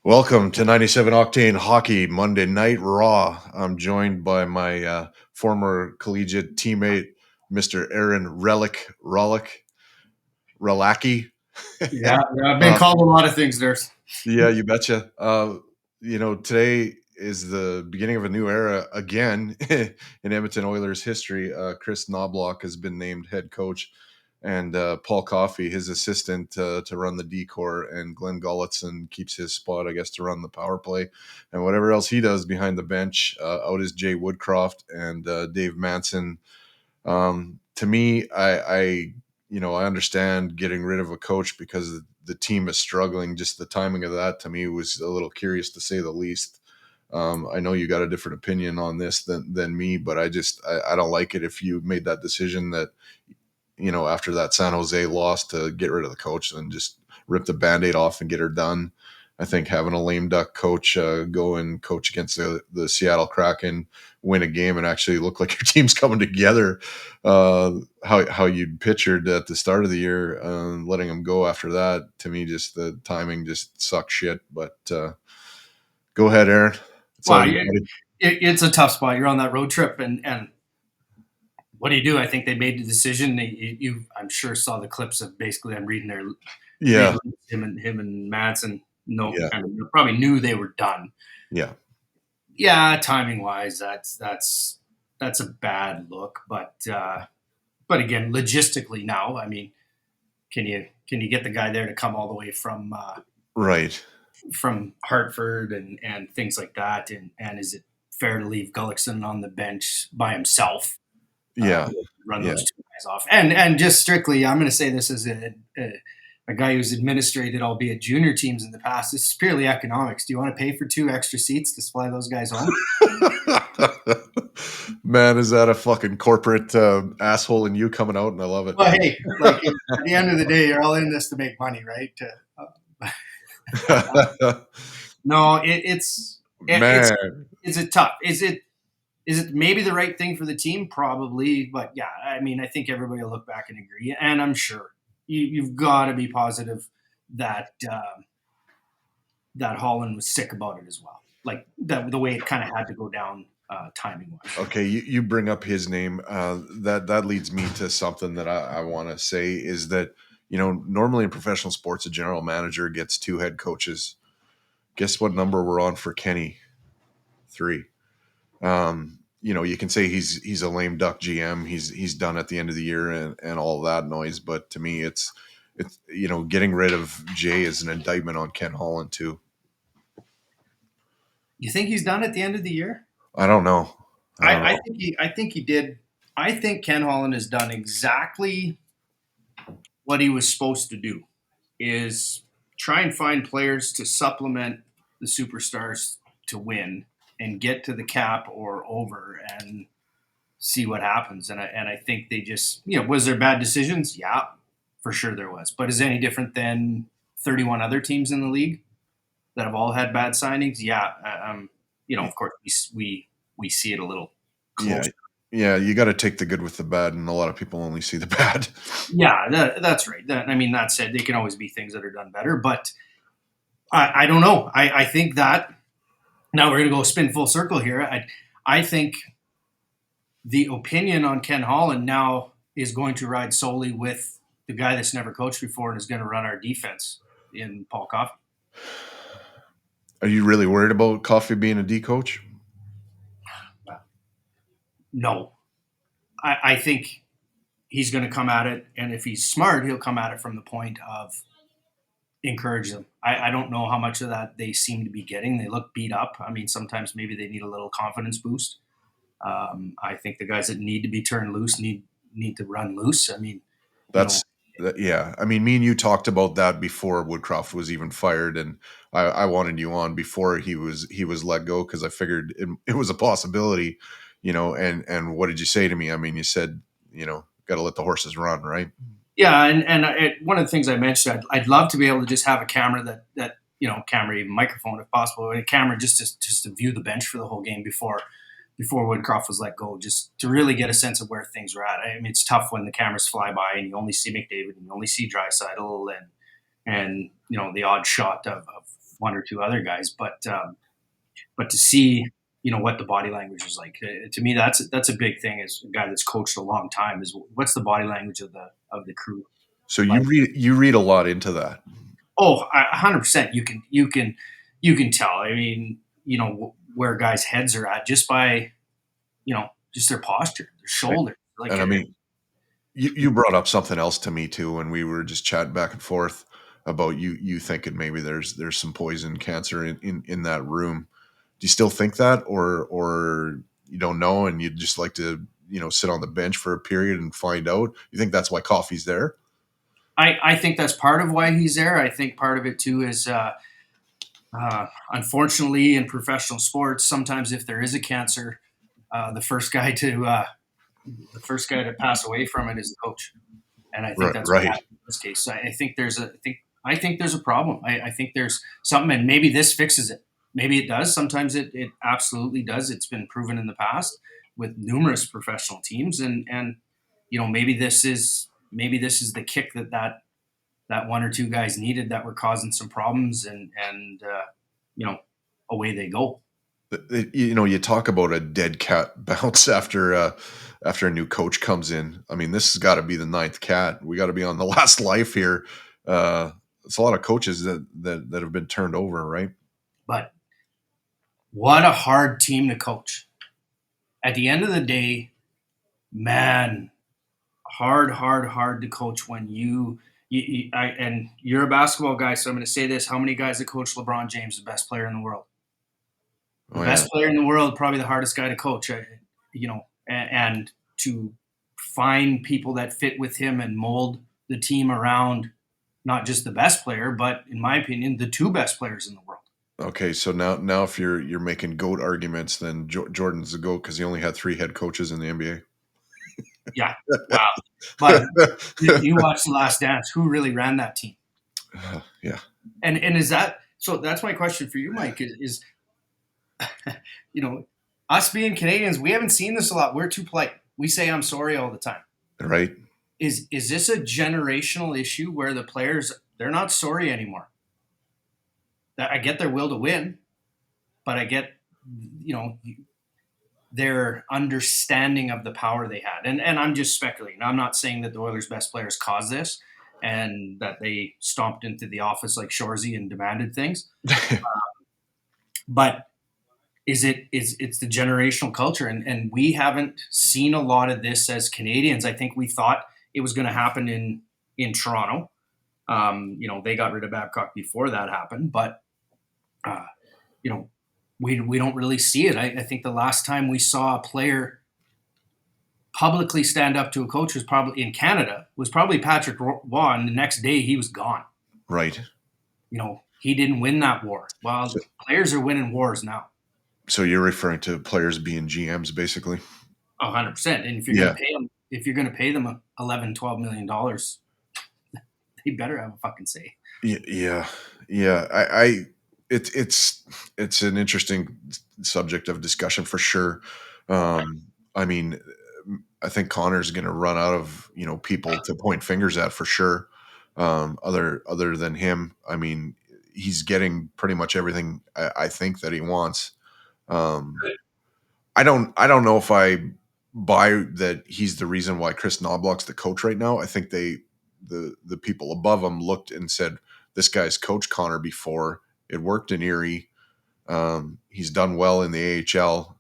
Welcome to 97 Octane Hockey Monday Night Raw. I'm joined by my former collegiate teammate, Mr. Aaron Relacki. Yeah, I've been uh, called a lot of things there. yeah, you betcha. Today is the beginning of a new era again in Edmonton Oilers history. Kris Knoblauch has been named head coach, and Paul Coffey, his assistant, to run the decor, and Glenn Gulletson keeps his spot, I guess, to run the power play, and whatever else he does behind the bench. Out is Jay Woodcroft and Dave Manson. To me, I understand getting rid of a coach because the team is struggling. Just the timing of that to me was a little curious, to say the least. I know you got a different opinion on this than me, but I don't like it if you made that decision that, after that San Jose loss, to get rid of the coach and just rip the Band-Aid off and get her done. I think having a lame duck coach go and coach against the Seattle Kraken, win a game, and actually look like your team's coming together, how you'd pictured at the start of the year, letting them go after that, to me, just the timing just sucks shit. But go ahead, Aaron. It's all Wow, you, buddy. it's a tough spot. You're on that road trip, and what do? I think they made the decision. I'm sure, saw the clips of basically. I'm reading their Yeah, him and Manson. No, yeah, kind of probably knew they were done. yeah. Yeah, timing wise, that's a bad look. But again, logistically now, I mean, can you get the guy there to come all the way Right. from Hartford and things like that? And is it fair to leave Gullickson on the bench by himself? Yeah, Run yeah. those two guys off. And just strictly, I'm going to say this as a guy who's administrated, albeit junior teams in the past. This is purely economics. Do you want to pay for 2 extra seats to fly those guys home? Man, is that a fucking corporate asshole in you coming out? And I love it. Well, hey, like at the end of the day, you're all in this to make money, right? No, it's Man, is it tough? Is it maybe the right thing for the team? Probably, but yeah, I mean, I think everybody will look back and agree, and I'm sure you've got to be positive that that Holland was sick about it as well, like the way it kind of had to go down timing wise. okay, you bring up his name. That leads me to something that I want to say is that, normally in professional sports, a general manager gets 2 head coaches. Guess what number we're on for Kenny? 3. You can say he's a lame duck GM. He's done at the end of the year and all that noise. But to me, it's getting rid of Jay is an indictment on Ken Holland too. You think he's done at the end of the year? I don't know. I don't I know. think he did. I think Ken Holland has done exactly what he was supposed to do, is try and find players to supplement the superstars to win and get to the cap or over and see what happens. And I think they just, was there bad decisions? Yeah, for sure there was. But is it any different than 31 other teams in the league that have all had bad signings? Yeah. Of course we see it a little Yeah, closer. yeah. You got to take the good with the bad, and a lot of people only see the bad. Yeah, that's right. That said, they can always be things that are done better, but I don't know. I think that now we're going to go spin full circle here. I think the opinion on Ken Holland now is going to ride solely with the guy that's never coached before and is going to run our defense in Paul Coffey. Are you really worried about Coffee being a D coach? No, I think he's going to come at it, and if he's smart, he'll come at it from the point of encourage them. I don't know how much of that they seem to be getting. They look beat up. I mean, sometimes maybe they need a little confidence boost. I think the guys that need to be turned loose need to run loose. I mean, you know, That's yeah. I mean, me and you talked about that before Woodcroft was even fired, and I wanted you on before he was let go because I figured it was a possibility, And what did you say to me? I mean, you said, got to let the horses run, right? yeah, and one of the things I mentioned, I'd love to be able to just have a camera that camera, even microphone if possible, and a camera just to view the bench for the whole game before Woodcroft was let go, just to really get a sense of where things are at. I mean, it's tough when the cameras fly by and you only see McDavid and you only see Draisaitl and the odd shot of one or two other guys, but to see what the body language is like, to me that's a big thing. As a guy that's coached a long time, is what's the body language of the crew So like? you read a lot into that, Oh, 100%. You can tell. I mean, where guys' heads are at just by just their posture, their right? shoulders. Like, And I mean, you brought up something else to me too when we were just chatting back and forth about you thinking maybe there's some poison cancer in that room. Do you still think that, or you don't know and you'd just like to sit on the bench for a period and find out? You think that's why Coffee's there? I think that's part of why he's there. I think part of it too is, unfortunately, in professional sports, sometimes if there is a cancer, the first guy to pass away from it is the coach, and I think Right, that's what right. happened in this case. I think there's a problem. I think there's something, and maybe this fixes it. Maybe it does. Sometimes it absolutely does. It's been proven in the past with numerous professional teams, and maybe this is the kick that one or two guys needed that were causing some problems, and you know away they go. You talk about a dead cat bounce after a new coach comes in. I mean, this has got to be the ninth cat. We got to be on the last life here. It's a lot of coaches that have been turned over, right? But what a hard team to coach. At the end of the day, man, hard, hard, hard to coach when and you're a basketball guy, so I'm going to say this: how many guys that coach LeBron James, the best player in the world? The Oh yeah, best player in the world, probably the hardest guy to coach. And to find people that fit with him and mold the team around not just the best player, but in my opinion, the two best players in the world. okay, so now if you're making goat arguments, then Jordan's the goat because he only had three head coaches in the NBA. Yeah, wow. But you watch The Last Dance. Who really ran that team? Yeah, And is that so? That's my question for you, Mike. Is you know us being Canadians, we haven't seen this a lot. We're too polite. We say I'm sorry all the time. right. Is this a generational issue where the players, they're not sorry anymore? That I get their will to win, but I get you know their understanding of the power they had. And I'm just speculating. I'm not saying that the Oilers' best players caused this and that they stomped into the office like Shorzy and demanded things. But it's the generational culture, and we haven't seen a lot of this as Canadians. I think we thought it was going to happen in Toronto. They got rid of Babcock before that happened, but uh, you know, we don't really see it. I think the last time we saw a player publicly stand up to a coach was probably in Canada, was probably Patrick Roy, and the next day he was gone. Right. He didn't win that war. So, Well, players are winning wars now. so you're referring to players being GMs, basically? 100%. And Yeah. if you're going to pay them 11, $12 million, they better have a fucking say. Yeah, yeah. It's an interesting subject of discussion for sure. I mean, I think Connor's going to run out of people to point fingers at for sure. Other than him, I mean, he's getting pretty much everything I think that he wants. Um, I don't know if I buy that he's the reason why Kris Knoblauch's the coach right now. I think the people above him looked and said, this guy's coached Connor before. It worked in Erie. He's done well in the AHL.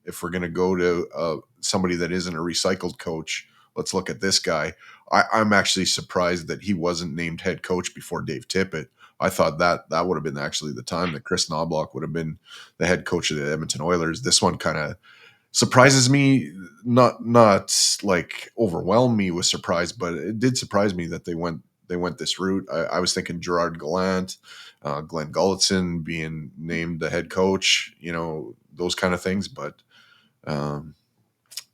If we're going to go to somebody that isn't a recycled coach, let's look at this guy. I'm actually surprised that he wasn't named head coach before Dave Tippett. I thought that would have been actually the time that Kris Knoblauch would have been the head coach of the Edmonton Oilers. This one kind of surprises me, not like overwhelm me with surprise, but it did surprise me that they went this route. I was thinking Gerard Gallant, Glenn Gulletson being named the head coach, those kind of things. But um,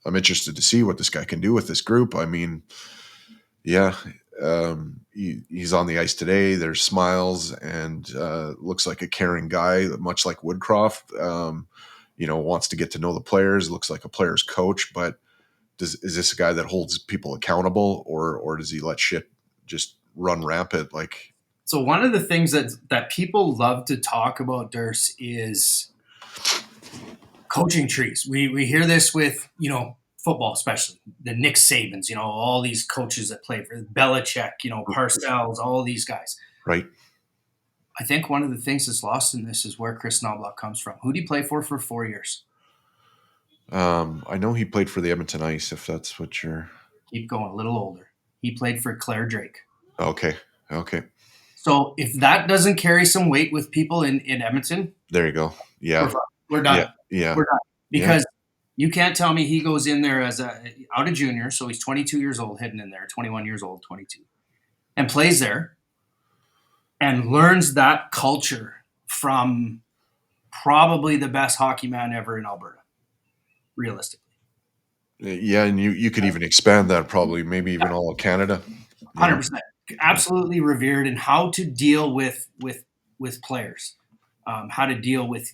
I'm interested to see what this guy can do with this group. I mean, yeah, he's on the ice today. There's smiles and looks like a caring guy, much like Woodcroft. Wants to get to know the players. Looks like a player's coach, but is this a guy that holds people accountable, or does he let shit just run rampant? Like, So one of the things that people love to talk about, Durs, is coaching trees. We hear this with, football, especially the Nick Sabans, all these coaches that play for Belichick, Parcells, all these guys. Right. I think one of the things that's lost in this is where Kris Knoblauch comes from. Who did he play for 4 years? I know he played for the Edmonton Ice, if that's what you're. Keep going, a little older. He played for Claire Drake. Okay. Okay. So if that doesn't carry some weight with people in Edmonton, There you go. we're Yeah. fine. We're Yeah. done. Yeah. We're done. Yeah. Because you can't tell me he goes in there as out of junior, so he's 22 years old, heading in there, 21 years old, 22, and plays there and learns that culture from probably the best hockey man ever in Alberta, realistically. Yeah, and you could even expand that, probably maybe even all of Canada. 100%, absolutely revered in how to deal with players, how to deal with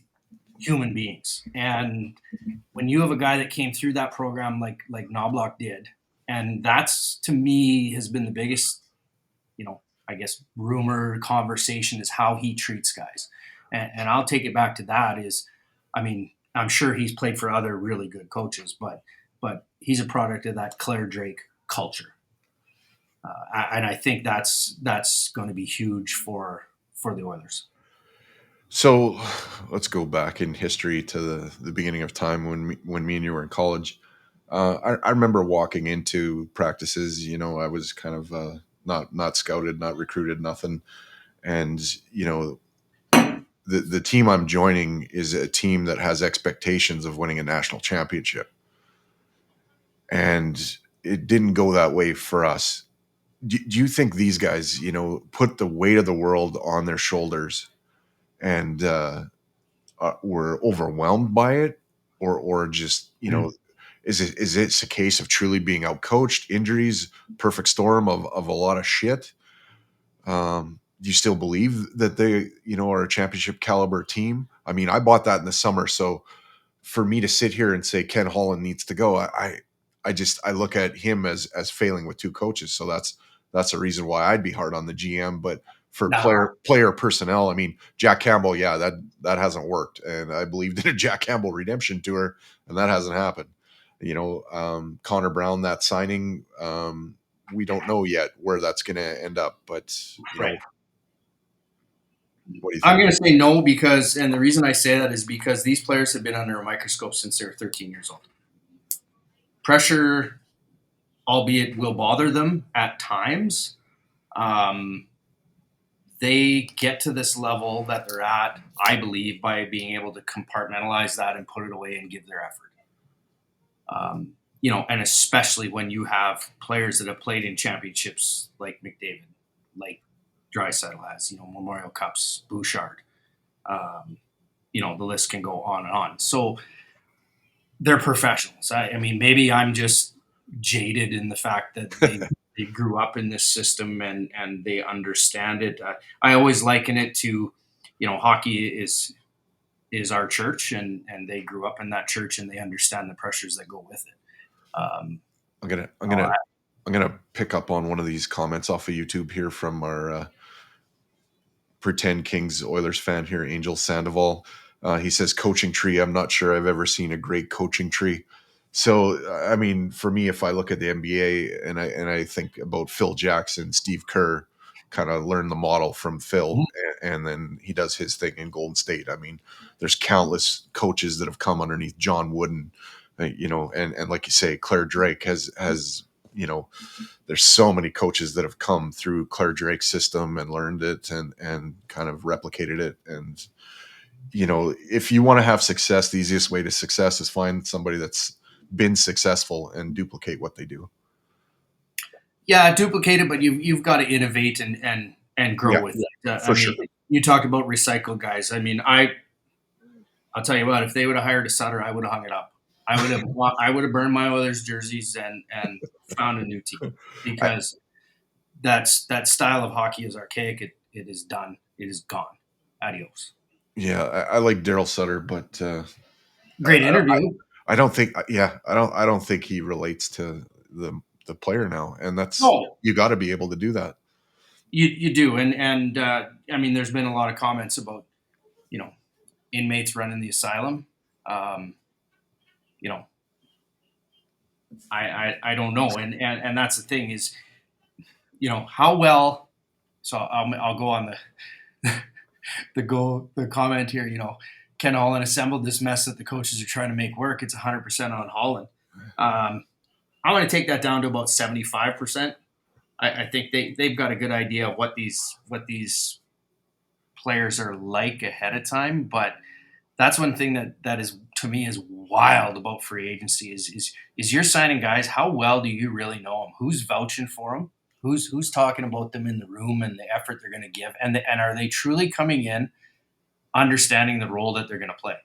human beings. And when you have a guy that came through that program like Knoblauch did, and that's to me has been the biggest, I guess, rumor conversation is how he treats guys. And I'll take it back to that is, I mean, I'm sure he's played for other really good coaches, but he's a product of that Claire Drake culture. And I think that's going to be huge for the Oilers. So let's go back in history to the beginning of time when me and you were in college. I remember walking into practices. I was kind of not scouted, not recruited, nothing. And the team I'm joining is a team that has expectations of winning a national championship, and it didn't go that way for us. Do you think these guys, put the weight of the world on their shoulders and were overwhelmed by it, or just is it a case of truly being outcoached, injuries, perfect storm of a lot of shit? Do you still believe that they are a championship caliber team? I mean, I bought that in the summer, so for me to sit here and say Ken Holland needs to go, I look at him as failing with two coaches. So that's a reason why I'd be hard on the GM. But for No, player personnel, I mean, Jack Campbell, yeah, that hasn't worked, and I believed in a Jack Campbell redemption tour, and that hasn't happened. Connor Brown, that signing, we don't know yet where that's going to end up. But right. what do you I'm think? going to say no because, and the reason I say that is because these players have been under a microscope since they were 13 years old. Pressure, albeit will bother them at times, they get to this level that they're at, I believe, by being able to compartmentalize that and put it away and give their effort. And especially when you have players that have played in championships like McDavid, like Draisaitl has, Memorial Cups, Bouchard. The list can go on and on. So they're professionals. I mean, maybe I'm just jaded in the fact that they grew up in this system and they understand it. I always liken it to, hockey is our church, and they grew up in that church and they understand the pressures that go with it. I'm gonna I'm Uh, gonna I'm gonna pick up on one of these comments off of YouTube here from our pretend Kings Oilers fan here, Angel Sandoval. He says, coaching tree. I'm not sure I've ever seen a great coaching tree. So, I mean, for me, if I look at the NBA and I think about Phil Jackson, Steve Kerr, kind of learn the model from Phil, and then he does his thing in Golden State. I mean, there's countless coaches that have come underneath John Wooden, and like you say, Claire Drake has there's so many coaches that have come through Claire Drake's system and learned it and kind of replicated it. And, if you want to have success, the easiest way to success is find somebody that's been successful and duplicate what they do. yeah, duplicate it, but you've got to innovate and grow Yeah, with it. I for mean, sure. you talk about recycle guys. I mean, I'll tell you what, if they would have hired a Sutter, I would have hung it up. I would have burned my Oilers jerseys and found a new team I, because that style of hockey is archaic. It is done. It is gone. Adios. yeah, I like Daryl Sutter, but Great I, I, interview. I don't think, I don't think he relates to the player now. And that's, No, you got to be able to do that. You do, and I mean, there's been a lot of comments about you know inmates running the asylum. Um, you know, I don't know, and that's the thing is, how well. So I'll go on the comment here. Ken Holland assembled this mess that the coaches are trying to make work. It's 100% on Holland. Um, I'm going to take that down to about 75%. I think they've got a good idea of what these players are like ahead of time. But that's one thing that is to me is wild about free agency is you're signing guys. How well do you really know them? Who's vouching for them? Who's talking about them in the room and the effort they're going to give? And are they truly coming in understanding the role that they're going to play?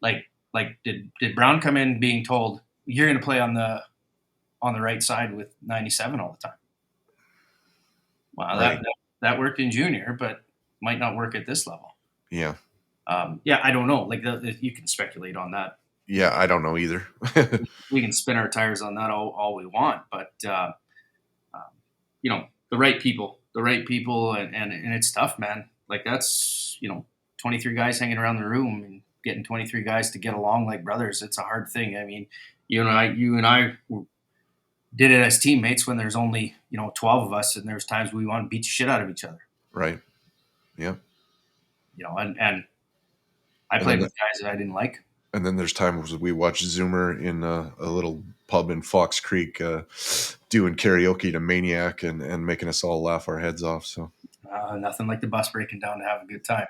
Like did Brown come in being told you're going to play on the right side with 97 all the time? Wow, that Right. that, that worked in junior, but might not work at this level. Yeah. Yeah, I don't know. Like you can speculate on that. Yeah. I don't know either. We can spin our tires on that all we want, but um, the right people, and it's tough, man. Like that's 23 guys hanging around the room and getting 23 guys to get along like brothers. It's a hard thing. I mean, you and I did it as teammates when there's only 12 of us, and there's times we want to beat the shit out of each other. Right. Yeah. And I And played then with guys that I didn't like. And then there's times we watch Zoomer in a little pub in Fox Creek doing karaoke to Maniac and making us all laugh our heads off. So Nothing like the bus breaking down to have a good time.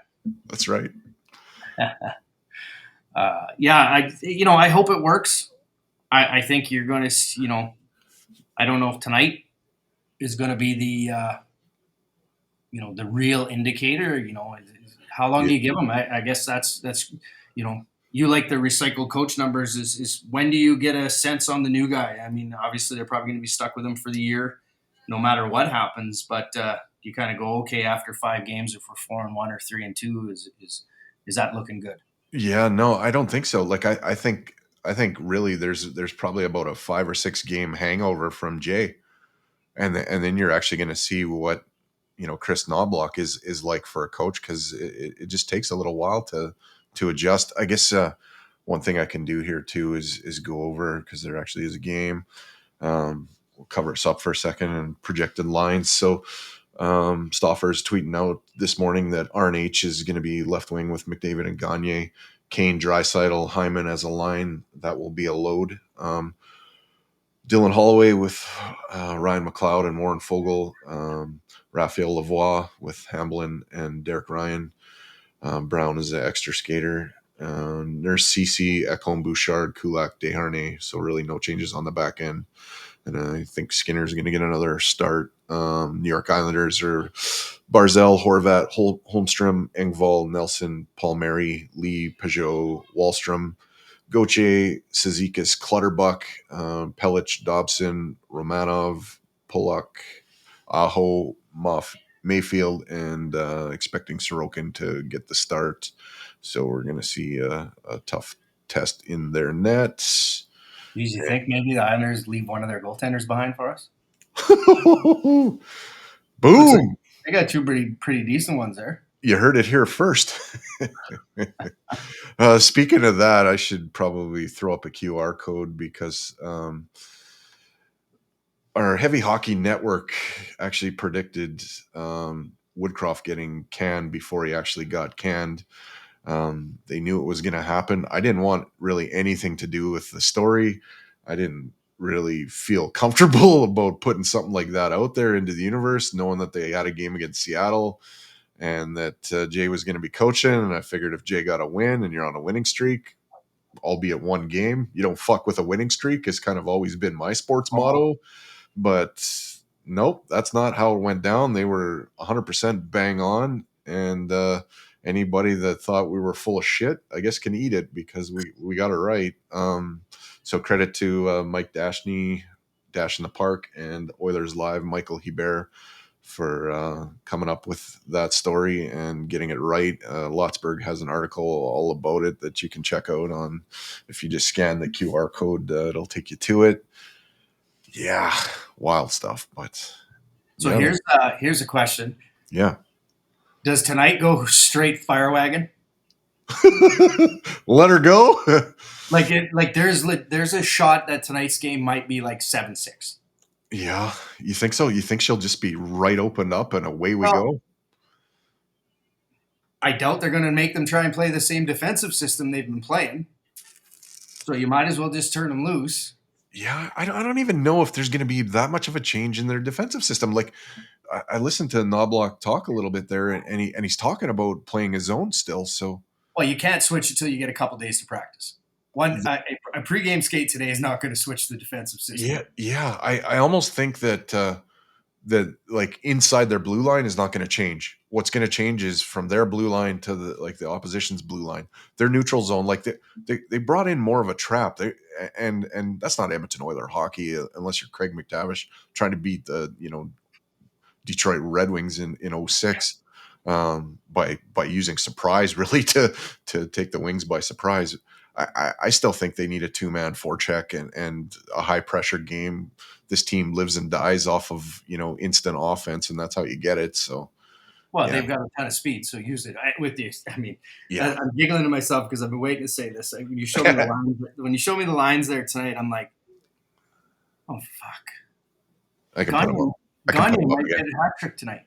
that's right. Yeah, I hope it works. I think you're going to, I don't know if tonight is going to be the real indicator. How long Yeah, do you give them? I guess that's you like the recycled coach numbers. Is when do you get a sense on the new guy? I mean, obviously they're probably going to be stuck with him for the year, no matter what happens. But you kind of go, okay, after 5 games, if we're 4-1 or 3-2, is that looking good? yeah, no, I don't think so. Like I think really there's probably about a 5 or 6 game hangover from Jay, and then you're actually going to see what Kris Knoblauch is like for a coach because it just takes a little while to adjust. I guess one thing I can do here too is go over because there actually is a game. We'll cover us up for a second and projected lines. So Stauffer's tweeting out this morning that RNH is going to be left wing with McDavid and Gagne, Kane, Draisaitl, Hyman as a line. That will be a load. Dylan Holloway with Ryan McLeod and Warren Fogle, Raphael Lavoie with Hamblin and Derek Ryan. Brown is an extra skater. There's CC, Ekholm, Bouchard, Kulak, Desharnais. So really no changes on the back end. And I think Skinner's going to get another start. New York Islanders are Barzell, Horvat, Holmstrom, Engvall, Nelson, Palmieri, Lee, Peugeot, Wallstrom, Gauthier, Cizikas, Clutterbuck, Pelich, Dobson, Romanov, Pollock, Aho, Mayfield, and expecting Sorokin to get the start. So we're going to see a tough test in their nets. Do you think maybe the Islanders leave one of their goaltenders behind for us? Looks like Boom! they got two pretty decent ones there. You heard it here first. Speaking of that, I should probably throw up a QR code because our Heavy Hockey Network actually predicted Woodcroft getting canned before he actually got canned. They knew it was going to happen. I didn't want really anything to do with the story. I didn't really feel comfortable about putting something like that out there into the universe, knowing that they had a game against Seattle and that Jay was going to be coaching. And I figured if Jay got a win and you're on a winning streak, albeit one game, you don't fuck with a winning streak has kind of always been my sports Oh, motto. But nope, that's not how it went down. They were 100% bang on. And anybody that thought we were full of shit, I guess, can eat it because we got it right. So credit to Mike Dashney, Dash in the Park, and Oilers Live, Michael Hebert, for coming up with that story and getting it right. Lotsberg has an article all about it that you can check out on. If you just scan the QR code, it'll take you to it. Yeah, wild stuff, but So Yeah. here's a question: Yeah. does tonight go straight fire wagon? Let her go. There's a shot that tonight's game might be like 7-6. Yeah. You think so? You think she'll just be right opened up and away we Well, go? I doubt they're going to make them try and play the same defensive system they've been playing. So you might as well just turn them loose. Yeah. I don't even know if there's going to be that much of a change in their defensive system. Like, I listened to Knoblauch talk a little bit there, and he's talking about playing his zone still. So Well, you can't switch until you get a couple days to practice. A pregame skate today is not going to switch the defensive system. yeah. I almost think that that like inside their blue line is not going to change. What's going to change is from their blue line to the opposition's blue line, their neutral zone. Like they brought in more of a trap. And that's not Edmonton Oiler hockey unless you're Craig McDavid trying to beat the Detroit Red Wings in 06 by using surprise really to take the Wings by surprise. I still think they need a two-man forecheck and a high pressure game. This team lives and dies off of instant offense, and that's how you get it. So Well, yeah, they've got a ton of speed, so use it. I mean, yeah, I'm giggling to myself because I've been waiting to say this. When you show me the lines, there tonight, I'm like, oh fuck, I can put them Gagne, up. I can put Gagne them up might again. get a hat trick tonight.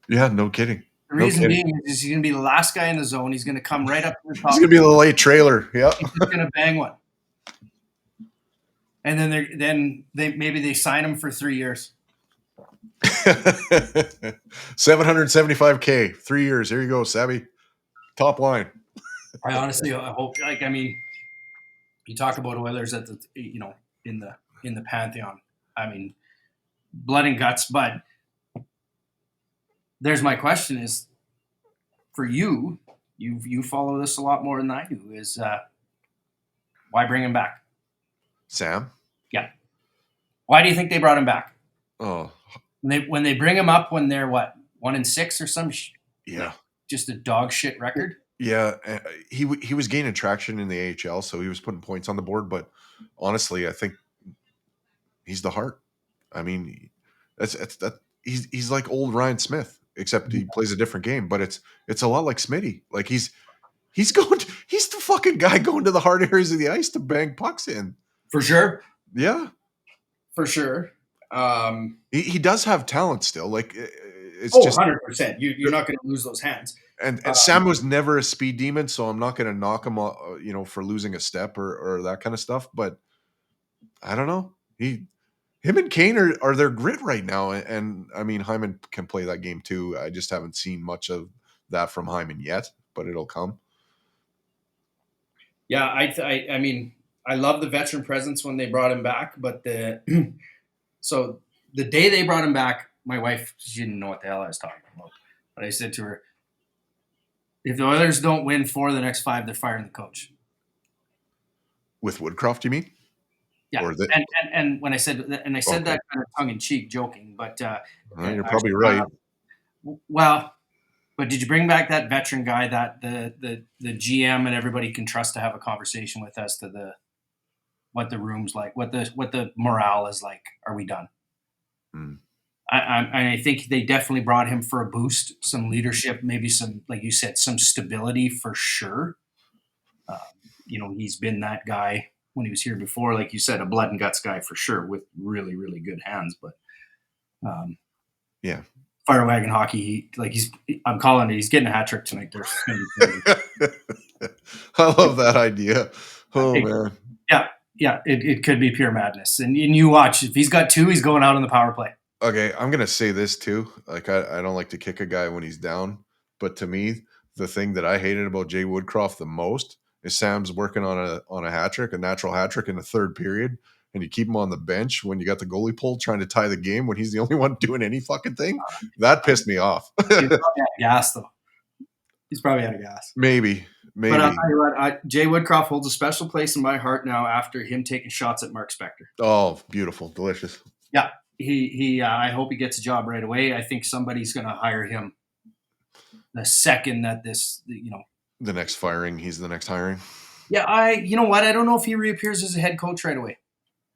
Yeah, no kidding. The No reason kidding. being is he's going to be the last guy in the zone. He's going to come right up to the He's top. gonna be the late trailer. Yeah. He's just going to bang one, and then maybe they sign him for 3 years. 775K, 3 years. Here you go, Savvy. Top line. I honestly, I hope. I mean, you talk about Oilers at the in the pantheon. I mean, blood and guts. But there's my question: is for you. You follow this a lot more than I do. Is why bring him back? Sam. Yeah. Why do you think they brought him back? Oh, When they bring him up when they're what 1-6 or some yeah. like just a dog shit record. Yeah, he was gaining traction in the AHL, so he was putting points on the board. But honestly, I think he's the heart. I mean, that he's like old Ryan Smith, except he plays a different game. But it's a lot like Smitty. Like he's he's the fucking guy going to the hard areas of the ice to bang pucks in. For sure. Yeah, For sure. he does have talent still. Like it's Oh, just 100%. You're not going to lose those hands. and Sam was never a speed demon, so I'm not going to knock him, for losing a step or that kind of stuff. But I don't know. Him and Kane are their grit right now, and I mean Hyman can play that game too. I just haven't seen much of that from Hyman yet, but it'll come. Yeah, I mean, I love the veteran presence when they brought him back, but so the day they brought him back, my wife, she didn't know what the hell I was talking about. But I said to her, if the Oilers don't win 4 of the next 5, they're firing the coach. With Woodcroft, you mean? Yeah, Or the, and when I said that, and I said okay. that kind of tongue in cheek, joking, but You're probably right. Well, but did you bring back that veteran guy that the GM and everybody can trust to have a conversation with as to what the room's like, what the morale is like? Are we done? Mm. I think they definitely brought him for a boost, some leadership, maybe some, like you said, some stability for sure. He's been that guy when he was here before, like you said, a blood and guts guy for sure, with really, really good hands. But Yeah. fire wagon hockey, I'm calling it. He's getting a hat trick tonight. I love that idea. Oh man. Yeah, it could be pure madness. And you watch, if he's got 2, he's going out on the power play. Okay, I'm gonna say this too. Like I don't like to kick a guy when he's down, but to me, the thing that I hated about Jay Woodcroft the most is Sam's working on a hat trick, a natural hat trick in the third period, and you keep him on the bench when you got the goalie pulled trying to tie the game when he's the only one doing any fucking thing. That pissed me off. He's probably out of gas, though. He's probably out of gas. Maybe. But I'll tell you what, Jay Woodcroft holds a special place in my heart now after him taking shots at Mark Spector. Oh, beautiful, delicious. Yeah, he. I hope he gets a job right away. I think somebody's going to hire him the second that The next firing, he's the next hiring. Yeah, you know what? I don't know if he reappears as a head coach right away.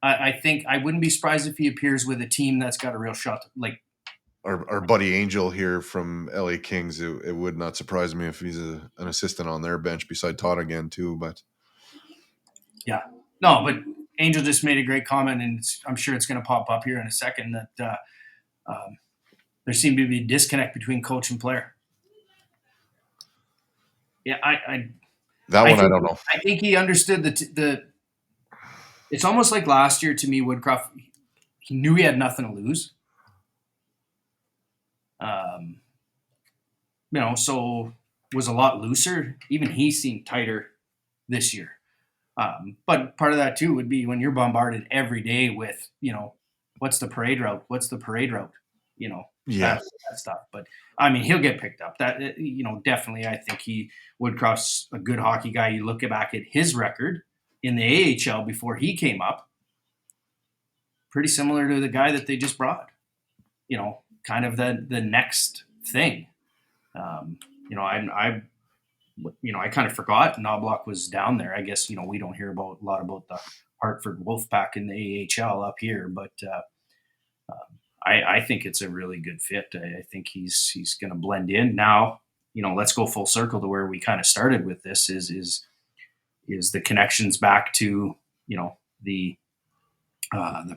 I think I wouldn't be surprised if he appears with a team that's got a real shot. Like our buddy Angel here from LA Kings. It would not surprise me if he's an assistant on their bench beside Todd again too. But Yeah. No, but Angel just made a great comment, and I'm sure it's going to pop up here in a second that there seemed to be a disconnect between coach and player. Yeah, that I one I think don't know. I think he understood the. It's almost like last year to me, Woodcroft. He knew he had nothing to lose. Um, so was a lot looser. Even he seemed tighter this year. But part of that too would be when you're bombarded every day with, what's the parade route? What's the parade route? You know, Yeah, that stuff. But I mean, he'll get picked up. That definitely. I think Woodcroft's a good hockey guy. You look back at his record in the AHL before he came up, pretty similar to the guy that they just brought. Kind of the next thing. Um, I kind of forgot Knoblauch was down there. I guess we don't hear a lot about the Hartford Wolfpack in the AHL up here, but I think it's a really good fit. I think he's going to blend in. Now, let's go full circle to where we kind of started with this. Is the connections back to the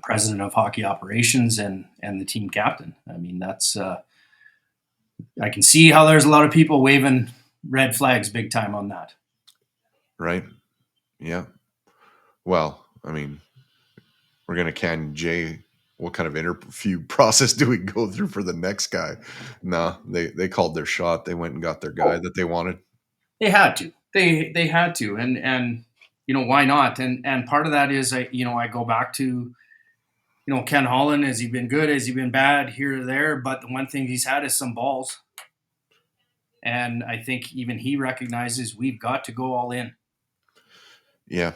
president of hockey operations and the team captain. I mean, that's I can see how there's a lot of people waving red flags big time on that. right. Yeah. Well, I mean, we're gonna can Jay. What kind of interview process do we go through for the next guy? No, they called their shot. They went and got their guy that they wanted. They had to. They had to, and why not? And part of that is I go back to Ken Holland. Has he been good? Has he been bad here or there? But the one thing he's had is some balls, and I think even he recognizes we've got to go all in. Yeah.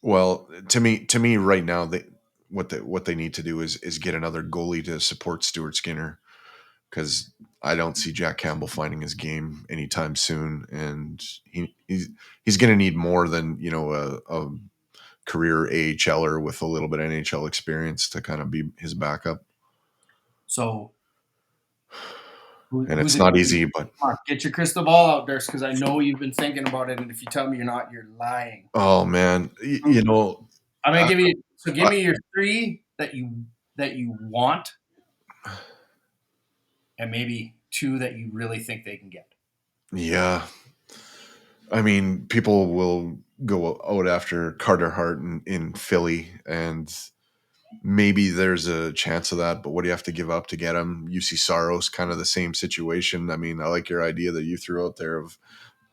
Well, to me, right now, what they need to do is get another goalie to support Stuart Skinner, because I don't see Jack Campbell finding his game anytime soon, and he's going to need more than a career AHLer with a little bit of NHL experience to kind of be his backup. So And who's it's it? not easy, but Mark, get your crystal ball out there, because I know you've been thinking about it, and if you tell me you're not, you're lying. oh man, I'm gonna I, give you. So give I, me your three that you want, and maybe two that you really think they can get. yeah. I mean, people will go out after Carter Hart in Philly, and maybe there's a chance of that. But what do you have to give up to get him? UC Saros, kind of the same situation. I mean, I like your idea that you threw out there of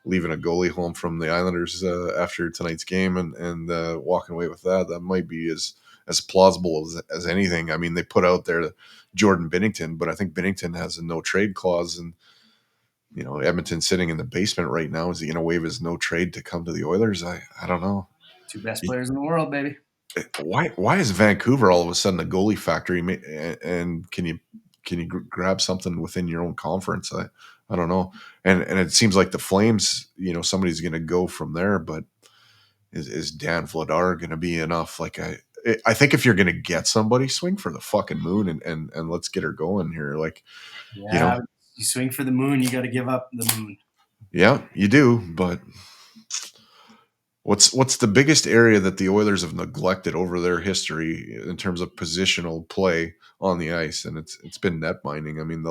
leaving a goalie home from the Islanders after tonight's game and walking away with that. That might be as plausible as anything. I mean, they put out there Jordan Binnington, but I think Binnington has a no trade clause, and Edmonton's sitting in the basement right now. Is he going to waive his no trade to come to the Oilers? I don't know. Two best players in the world, baby. Why is Vancouver all of a sudden a goalie factory? And can you grab something within your own conference? I don't know. And it seems like the Flames, somebody's going to go from there. But is Dan Vladar going to be enough? Like I think if you're going to get somebody, swing for the fucking moon and let's get her going here. Like you know, Yeah, you swing for the moon, you got to give up the moon. yeah, you do. But what's the biggest area that the Oilers have neglected over their history in terms of positional play on the ice? And it's been net mining. I mean,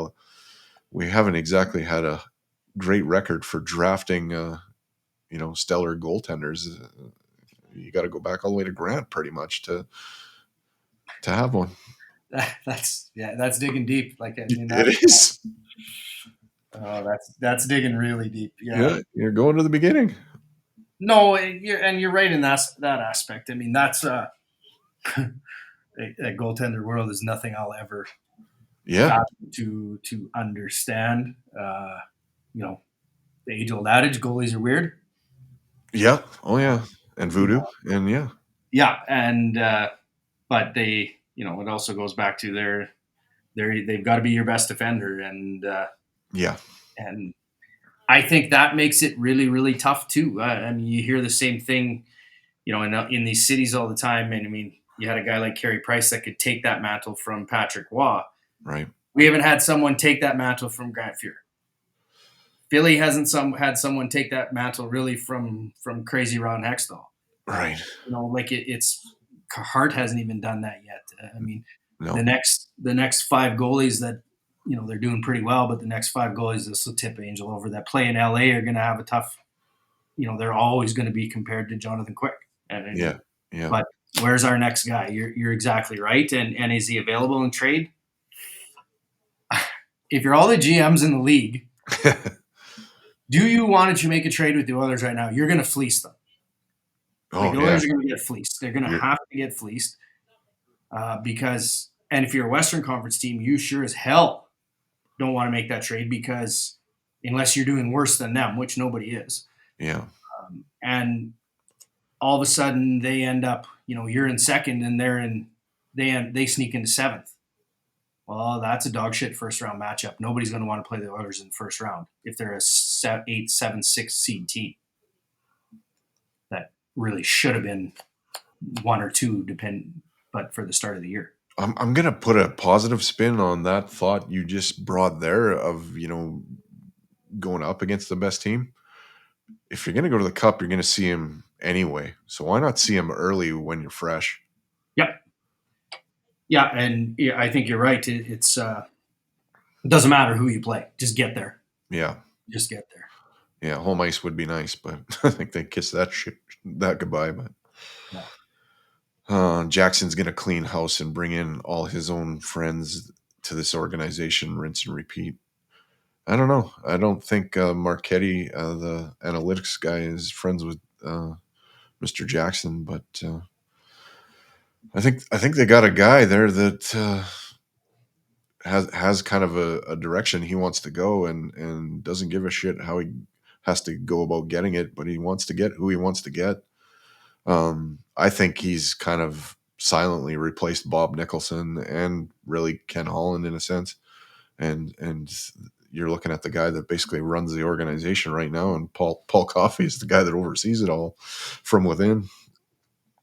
we haven't exactly had a great record for drafting, stellar goaltenders. You got to go back all the way to Grant pretty much to have one. That's digging deep. Like I mean, It is. that's digging really deep. Yeah. Yeah, you're going to the beginning. No, you're right in that aspect. I mean, that's a goaltender world is nothing I'll ever Yeah, fathom to understand. You know, the age old adage, goalies are weird. yeah, oh yeah, and voodoo, and yeah, Yeah, and but it also goes back to they've got to be your best defender, yeah, and I think that makes it really really tough too. I mean, you hear the same thing, in these cities all the time, and I mean, you had a guy like Carey Price that could take that mantle from Patrick Waugh, right. We haven't had someone take that mantle from Grant Fuhr. Philly hasn't had someone take that mantle really from Crazy Ron Hextall. Right. Like it's Hart hasn't even done that yet. I mean, the No. next five goalies that they're doing pretty well, but the next five goalies this will tip Angel over that play in LA are going to have a tough. They're always going to be compared to Jonathan Quick. Yeah. Yeah. But where's our next guy? You're exactly right. And is he available in trade? If you're all the GMs in the league, do you want to make a trade with the Oilers right now? You're going to fleece them. Like Oh the yeah. Oilers are going to get fleeced. They're going to have to get fleeced because, and if you're a Western Conference team, you sure as hell don't want to make that trade because unless you're doing worse than them, which nobody is. Yeah. And all of a sudden they end up, you're in second and they sneak into seventh. Well, that's a dog shit first round matchup. Nobody's going to want to play the Oilers in the first round if they're a 8, 7, 6 seed team. That really should have been 1 or 2, but for the start of the year. I'm gonna put a positive spin on that thought you just brought there of going up against the best team. If you're gonna go to the Cup, you're gonna see him anyway. So why not see him early when you're fresh? Yep. Yeah, and I think you're right. It doesn't matter who you play. Just get there. Yeah. Just get there. Yeah, home ice would be nice, but I think they kiss that goodbye. But Jackson's gonna clean house and bring in all his own friends to this organization, rinse and repeat. I don't know. I don't think Marchetti, the analytics guy, is friends with Mr. Jackson, but I think they got a guy there that has kind of a direction he wants to go and doesn't give a shit how he has to go about getting it, but he wants to get who he wants to get. I think he's kind of silently replaced Bob Nicholson and really Ken Holland in a sense, and you're looking at the guy that basically runs the organization right now, and Paul Coffey is the guy that oversees it all from within.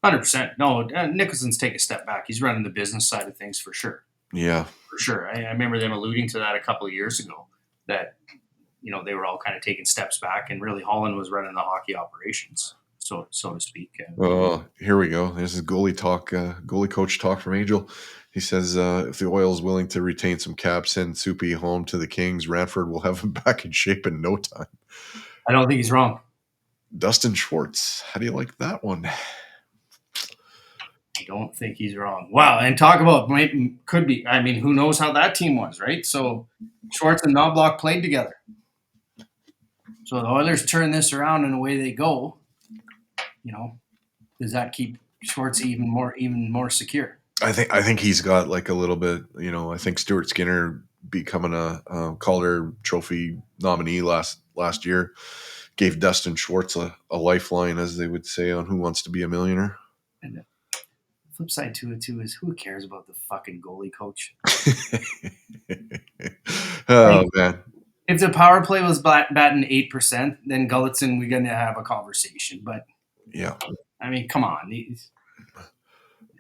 100%. No, Nicholson's take a step back. He's running the business side of things for sure. Yeah, for sure. I remember them alluding to that a couple of years ago that they were all kind of taking steps back, and really Holland was running the hockey operations, so to speak. Oh, here we go. This is goalie talk, goalie coach talk from Angel. He says if the Oil's willing to retain some cap, send Soupy home to the Kings. Ranford will have him back in shape in no time. I don't think he's wrong. Dustin Schwartz, how do you like that one? I don't think he's wrong. Wow, and talk about could be. I mean, who knows how that team was, right? So Schwartz and Knoblauch played together. So the Oilers turn this around and away they go. Does that keep Schwartz even more secure? I think he's got like a little bit. I think Stuart Skinner becoming a Calder Trophy nominee last year gave Dustin Schwartz a lifeline, as they would say on Who Wants to Be a Millionaire. And the flip side to it too is who cares about the fucking goalie coach? Oh man. If the power play was batting 8%, then Gulutzan, we're going to have a conversation. But yeah, I mean, come on.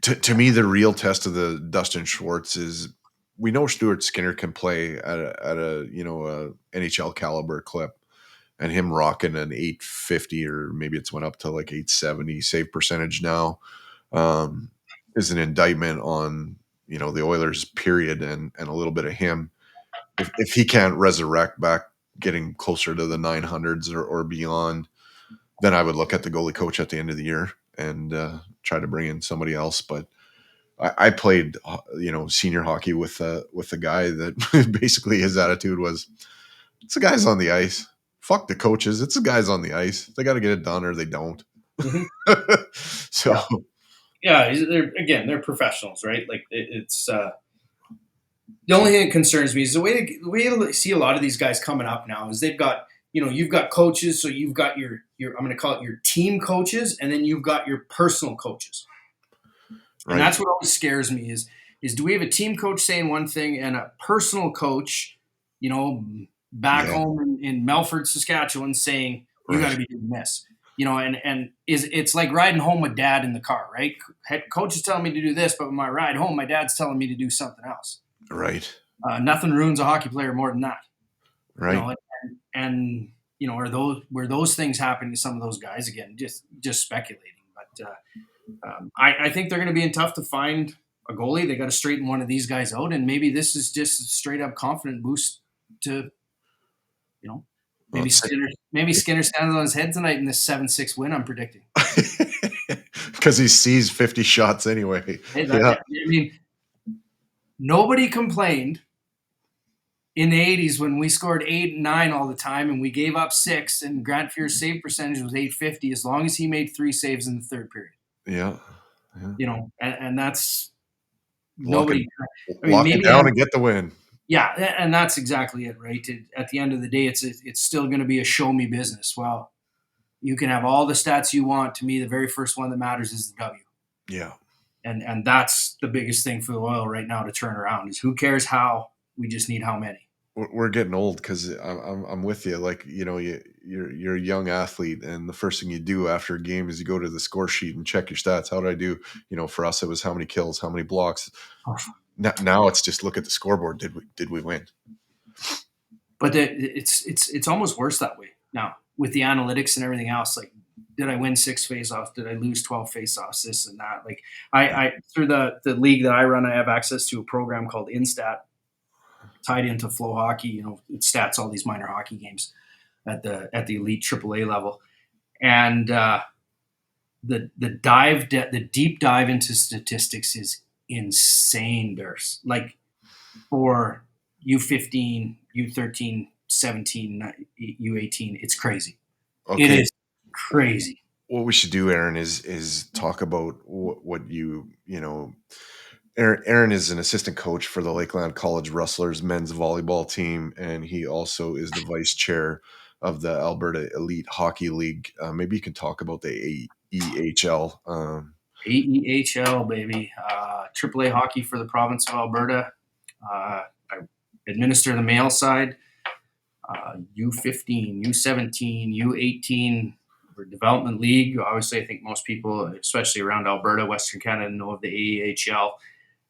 To me, the real test of the Dustin Schwartz is we know Stuart Skinner can play at a NHL caliber clip, and him rocking an 850 or maybe it's went up to like 870 save percentage now is an indictment on the Oilers period and a little bit of him. If he can't resurrect back getting closer to the 900s or beyond, then I would look at the goalie coach at the end of the year and try to bring in somebody else. But I played, senior hockey with a guy that basically his attitude was, it's the guys on the ice. Fuck the coaches. It's the guys on the ice. They got to get it done or they don't. Mm-hmm. So, yeah, they're professionals, right? Like it's the only thing that concerns me is the way to see a lot of these guys coming up now is they've got, you've got coaches. So you've got your I'm going to call it your team coaches, and then you've got your personal coaches. Right. And that's what always scares me is do we have a team coach saying one thing and a personal coach, back home in Melfort, Saskatchewan saying, you got to be doing this, and it's like riding home with dad in the car, right? Coach is telling me to do this, but when I ride home, my dad's telling me to do something else. Right. Nothing ruins a hockey player more than that, you Right. know. And you know, are those were those things happening to some of those guys? Again, just speculating, but I think they're going to be in tough to find a goalie. They got to straighten one of these guys out, and maybe this is just a straight up confident boost to, you know, Well, maybe Skinner stands on his head tonight in this 7-6 win. I'm predicting. because he sees 50 shots anyway. Yeah. I mean, nobody complained in the 80s when we scored 8 and 9 all the time and we gave up 6 and Grant Fuhr's save percentage was 850 as long as he made 3 saves in the third period. Yeah. Yeah. You know, and that's Lock it, nobody. I mean, lock it maybe down and get the win. yeah, and that's exactly it, right? At the end of the day, it's still going to be a show me business. Well, you can have all the stats you want. To me, the very first one that matters is the W, Yeah. and that's the biggest thing for the Oil right now to turn around. Is who cares how? We just need how many. We're getting old because I'm with you. Like, you're a young athlete, and the first thing you do after a game is you go to the score sheet and check your stats. How did I do? For us, it was how many kills, how many blocks. Now it's just look at the scoreboard. Did we win? But it's almost worse that way now with the analytics and everything else. Like, did I win 6 faceoffs? Did I lose 12 faceoffs? This and that. Like, I through the league that I run, I have access to a program called Instat tied into Flow Hockey. You know, it stats all these minor hockey games at the elite AAA level, and the deep dive into statistics is insane. There's like for U15, U13, 17, U18, it's crazy. It Okay. is crazy. What we should do, Aaron, is talk about what Aaron is an assistant coach for the Lakeland College Rustlers men's volleyball team, and he also is the vice chair of the Alberta Elite Hockey League. Maybe you can talk about the AEHL. AEHL, baby. AAA hockey for the province of Alberta. I administer the male side. U15, U17, U18, or development league. Obviously, I think most people, especially around Alberta, Western Canada, know of the AEHL.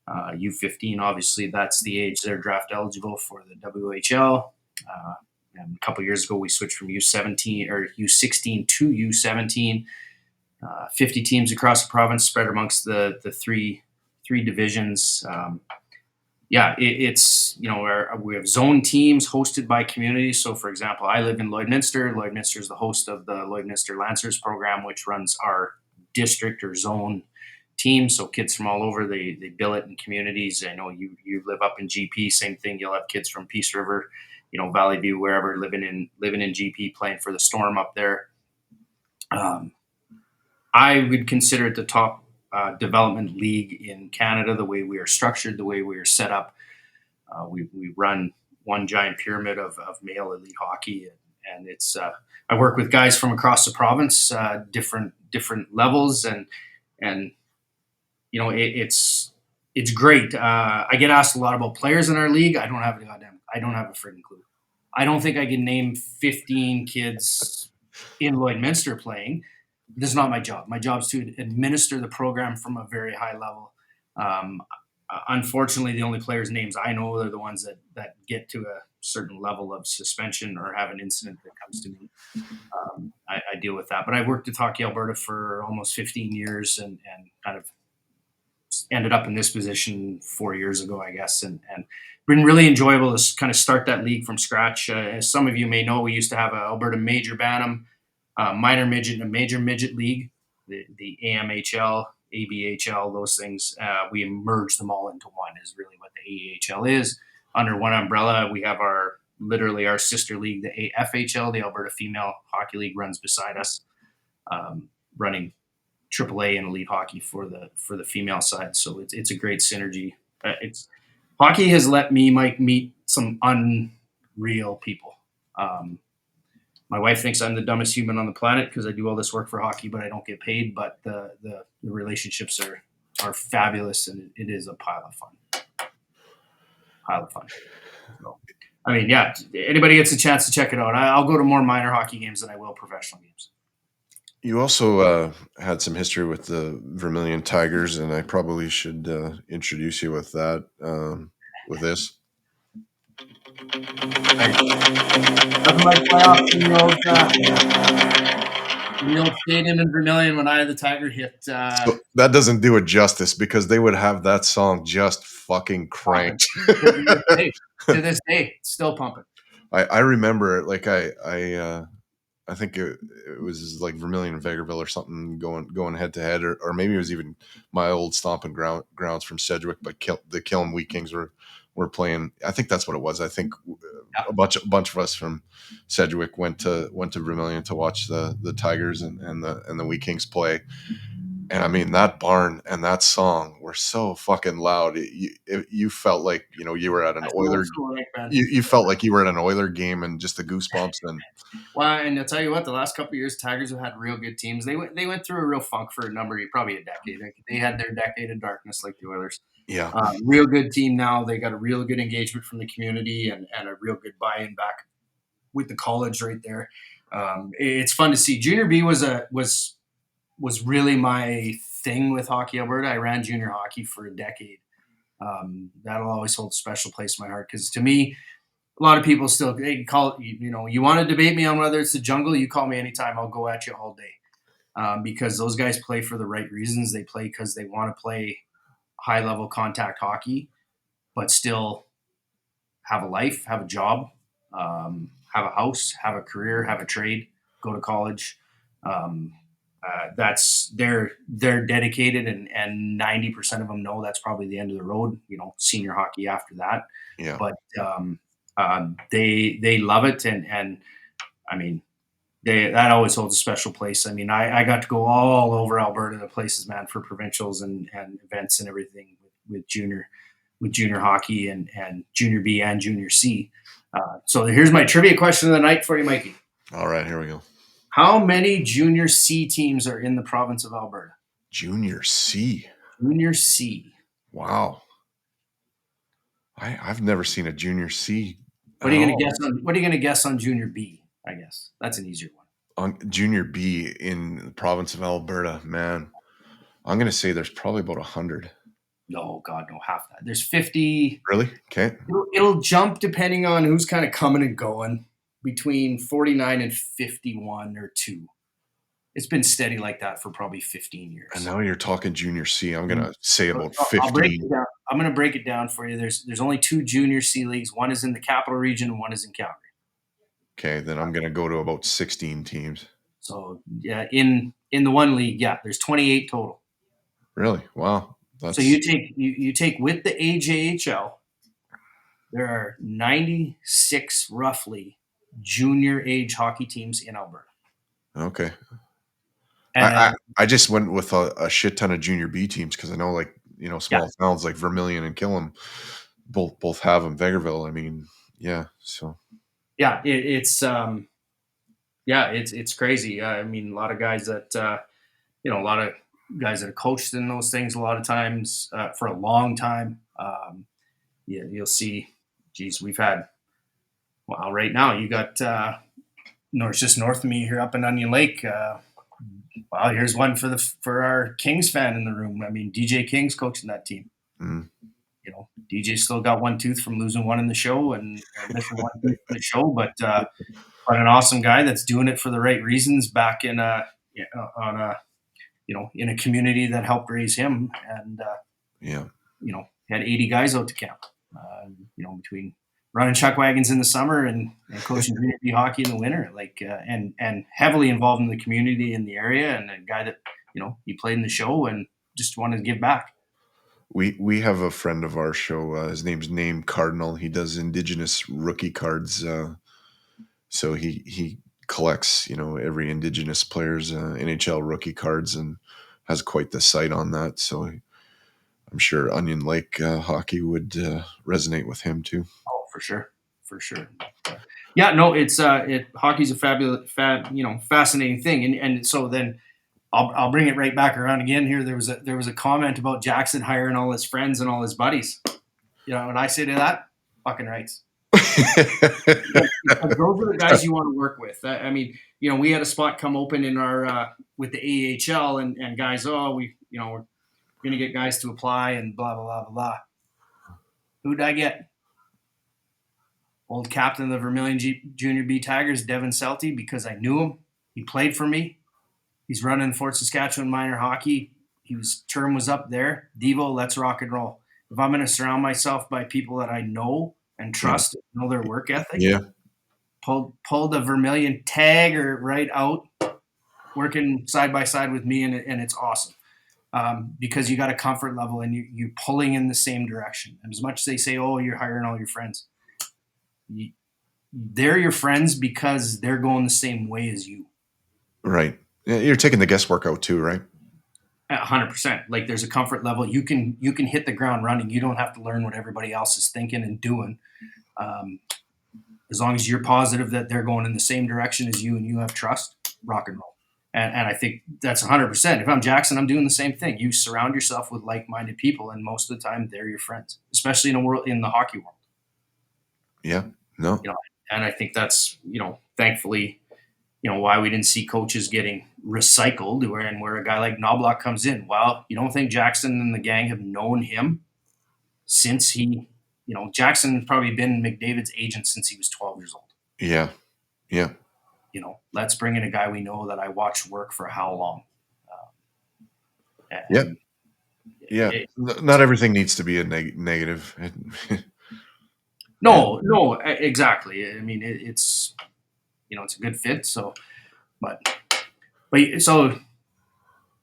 U15, obviously, that's the age they're draft eligible for the WHL. And a couple of years ago, we switched from U17 or U16 to U17. 50 teams across the province, spread amongst the three divisions. Yeah, it's we have zone teams hosted by communities. So, for example, I live in Lloydminster. Lloydminster is the host of the Lloydminster Lancers program, which runs our district or zone team. So kids from all over they bill it in communities. I know you live up in GP, same thing. You'll have kids from Peace River, Valley View, wherever, living in GP playing for the Storm up there. I would consider it the top development league in Canada. The way we are structured, the way we are set up, we run one giant pyramid of male elite hockey, and it's. I work with guys from across the province, different levels, and it's great. I get asked a lot about players in our league. I don't have a freaking clue. I don't think I can name 15 kids in Lloydminster playing. This is not my job. My job is to administer the program from a very high level. Unfortunately, the only players' names I know are the ones that get to a certain level of suspension or have an incident that comes to me. I deal with that. But I worked at Hockey Alberta for almost 15 years and kind of ended up in this position 4 years ago, I guess, and been really enjoyable to kind of start that league from scratch. As some of you may know, we used to have a Alberta Major Bantam, minor midget, and a major midget league, the AMHL, ABHL, those things. We merged them all into one. Is really what the AEHL is. Under one umbrella, we have our sister league, the AFHL, the Alberta Female Hockey League, runs beside us, running AAA and elite hockey for the female side. So it's a great synergy. Hockey has let me, Mike, meet some unreal people. My wife thinks I'm the dumbest human on the planet because I do all this work for hockey, but I don't get paid. But the relationships are fabulous, and it is a pile of fun. So, I mean, yeah, anybody gets a chance to check it out. I'll go to more minor hockey games than I will professional games. You also had some history with the Vermilion Tigers, and I probably should introduce you with that with this. Right. Nothing like playoffs in the old stadium in Vermilion when I the Tiger hit So that doesn't do it justice because they would have that song just fucking pumping. cranked. To this day, it's still pumping. I remember like I think it was like Vermilion and Vegreville or something going head to head, or maybe it was even my old stomping grounds from Sedgwick, but the Killam Wheat Kings were playing. I think that's what it was. I think Yeah. a bunch of us from Sedgwick went to Vermilion to watch the Tigers and the Wheat Kings play. And I mean that barn and that song were so fucking loud. You felt like you were at an That's an old Oiler. school right, man. You felt like you were at an Oiler game and just the goosebumps and Well, and I'll tell you what, the last couple of years, Tigers have had real good teams. They went through a real funk for probably a decade. They had their decade of darkness like the Oilers. yeah. Real good team now. They got a real good engagement from the community and a real good buy-in back with the college right there. It's fun to see. Junior B was really my thing with Hockey Alberta. I ran junior hockey for a decade. That'll always hold a special place in my heart because to me, a lot of people still they call it. You want to debate me on whether it's the jungle. You call me anytime. I'll go at you all day because those guys play for the right reasons. They play because they want to play high level contact hockey, but still have a life, have a job, have a house, have a career, have a trade, go to college. Um, that's they're dedicated, and 90% of them know that's probably the end of the road. Senior hockey after that, Yeah. but they love it, and I mean that always holds a special place. I mean, I got to go all over Alberta, the places, man, for provincials and events and everything with junior hockey and junior B and junior C. So here's my trivia question of the night for you, Mikey. All right, here we go. How many junior C teams are in the province of Alberta? Junior C. Junior C. Wow. I've never seen a junior C What are at you gonna all. guess on? What are you gonna guess on junior B? I guess that's an easier one. On junior B in the province of Alberta, man, I'm gonna say there's probably about 100. No, God, no, half that. There's 50. Really? Okay. It'll jump depending on who's kind of coming and going between 49 and 51 or two. It's been steady like that for probably 15 And years. now you're talking junior C. I'm gonna say about I'll break 15. it down. I'm going to break it down for you. There's only two junior C leagues. One is in the capital region, and one is in Calgary. Okay, then I'm gonna go to about 16 teams. So yeah, in the one league, yeah, there's 28 total. Really? Wow. So you take with the AJHL, there are 96 roughly junior age hockey teams in Alberta. Okay. I And I just went with a shit ton of junior B teams because I know like yeah, small towns like Vermilion and Killam both have them. Vegreville, I mean, yeah. So yeah, it's crazy. I mean, a lot of guys that a lot of guys that have coached in those things a lot of times for a long time. Yeah, you'll see. Geez, we've had. Well, right now you got just north of me here up in Onion Lake. Well, here's one for our Kings fan in the room. I mean, DJ King's coaching that team. mm, DJ still got one tooth from losing one in the show and missing one tooth in the show, but an awesome guy that's doing it for the right reasons back in on a in a community that helped raise him and yeah. had 80 guys out to camp. Between running chuck wagons in the summer and coaching junior B hockey in the winter, and heavily involved in the community in the area, and a guy that he played in the show and just wanted to give back. We have a friend of our show. His name's Name Cardinal. He does Indigenous rookie cards. So he collects every Indigenous player's NHL rookie cards and has quite the site on that. So I'm sure Onion Lake hockey would resonate with him too. Oh, for sure, for sure. Yeah, no, hockey's a fascinating thing, and so then I'll bring it right back around again here. There was a comment about Jackson hiring all his friends and all his buddies. And I say to that, fucking rights. Those are the guys you want to work with. I mean, we had a spot come open in our with the AHL, and guys, we're gonna get guys to apply and blah blah blah blah blah. Who'd I get? old captain of the Vermilion Junior B Tigers, Devin Selty, because I knew him. He played for me. He's running Fort Saskatchewan minor hockey. Term was up there. Devo, let's rock and roll. If I'm going to surround myself by people that I know and Yeah. trust, know their work ethic, Yeah. pull the Vermilion tagger right out, working side by side with me, and it's awesome. Because you got a comfort level and you're pulling in the same direction. And as much as they say, oh, you're hiring all your friends, they're your friends because they're going the same way as you. Right. Yeah, you're taking the guesswork out too, right? 100%. Like there's a comfort level. You can hit the ground running. You don't have to learn what everybody else is thinking and doing. As long as you're positive that they're going in the same direction as you and you have trust, rock and roll. And I think that's 100%. If I'm Jackson, I'm doing the same thing. You surround yourself with like-minded people, and most of the time, they're your friends, especially in the hockey world. Yeah. No. And I think that's thankfully, why we didn't see coaches getting recycled, where a guy like Knoblauch comes in. Well, you don't think Jackson and the gang have known him since Jackson's probably been McDavid's agent since he was 12 years old. Yeah. Yeah. Let's bring in a guy we know that I watched work for how long. Yeah. Yeah. Not everything needs to be a negative. No, exactly. I mean, it's it's a good fit. So, but so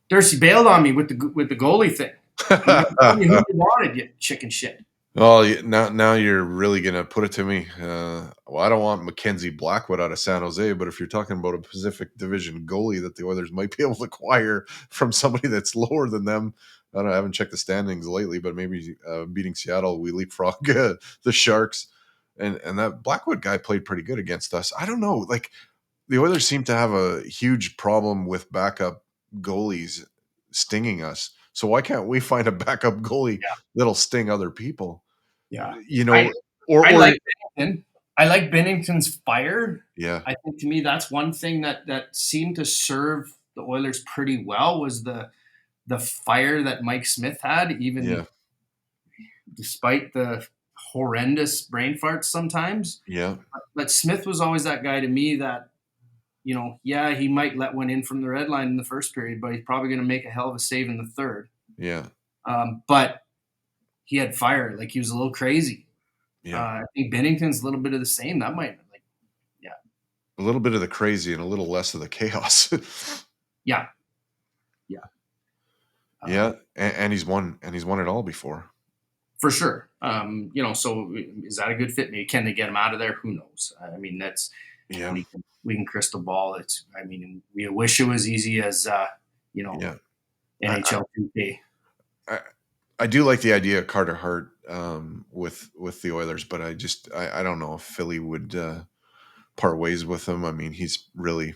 Darcy bailed on me with the goalie thing. Tell me who you wanted, you chicken shit. Oh, now you're really gonna put it to me. Well, I don't want Mackenzie Blackwood out of San Jose, but if you're talking about a Pacific Division goalie that the Oilers might be able to acquire from somebody that's lower than them, I haven't checked the standings lately, but maybe beating Seattle, we leapfrog the Sharks, and that Blackwood guy played pretty good against us. I don't know, like the Oilers seem to have a huge problem with backup goalies stinging us. So why can't we find a backup goalie that'll sting other people? Yeah. I like Bennington. I like Bennington's fire. Yeah. I think to me that's one thing that seemed to serve the Oilers pretty well was the fire that Mike Smith had, even despite the horrendous brain farts sometimes. Yeah. But Smith was always that guy to me that, he might let one in from the red line in the first period, but he's probably going to make a hell of a save in the third. Yeah. But he had fire. Like he was a little crazy. Yeah. I think Bennington's a little bit of the same. That might a little bit of the crazy and a little less of the chaos. Yeah. Yeah. And he's won it all before. For sure. So is that a good fit? Maybe can they get him out of there? Who knows? I mean, that's we can crystal ball. We wish it was easy as NHL 2K. I do like the idea of Carter Hart with the Oilers, but I don't know if Philly would part ways with him. I mean, he's really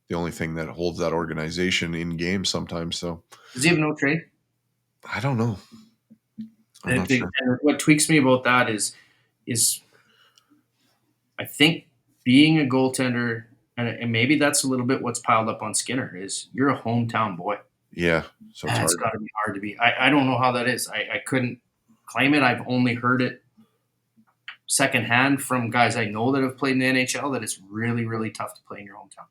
the only thing that holds that organization in game sometimes. So does he have no trade? I don't know. I'm not sure. And what tweaks me about that is I think being a goaltender, and maybe that's a little bit what's piled up on Skinner, is you're a hometown boy. Yeah. So it's got to be hard to be. I don't know how that is. I couldn't claim it. I've only heard it secondhand from guys I know that have played in the NHL that it's really, really tough to play in your hometown.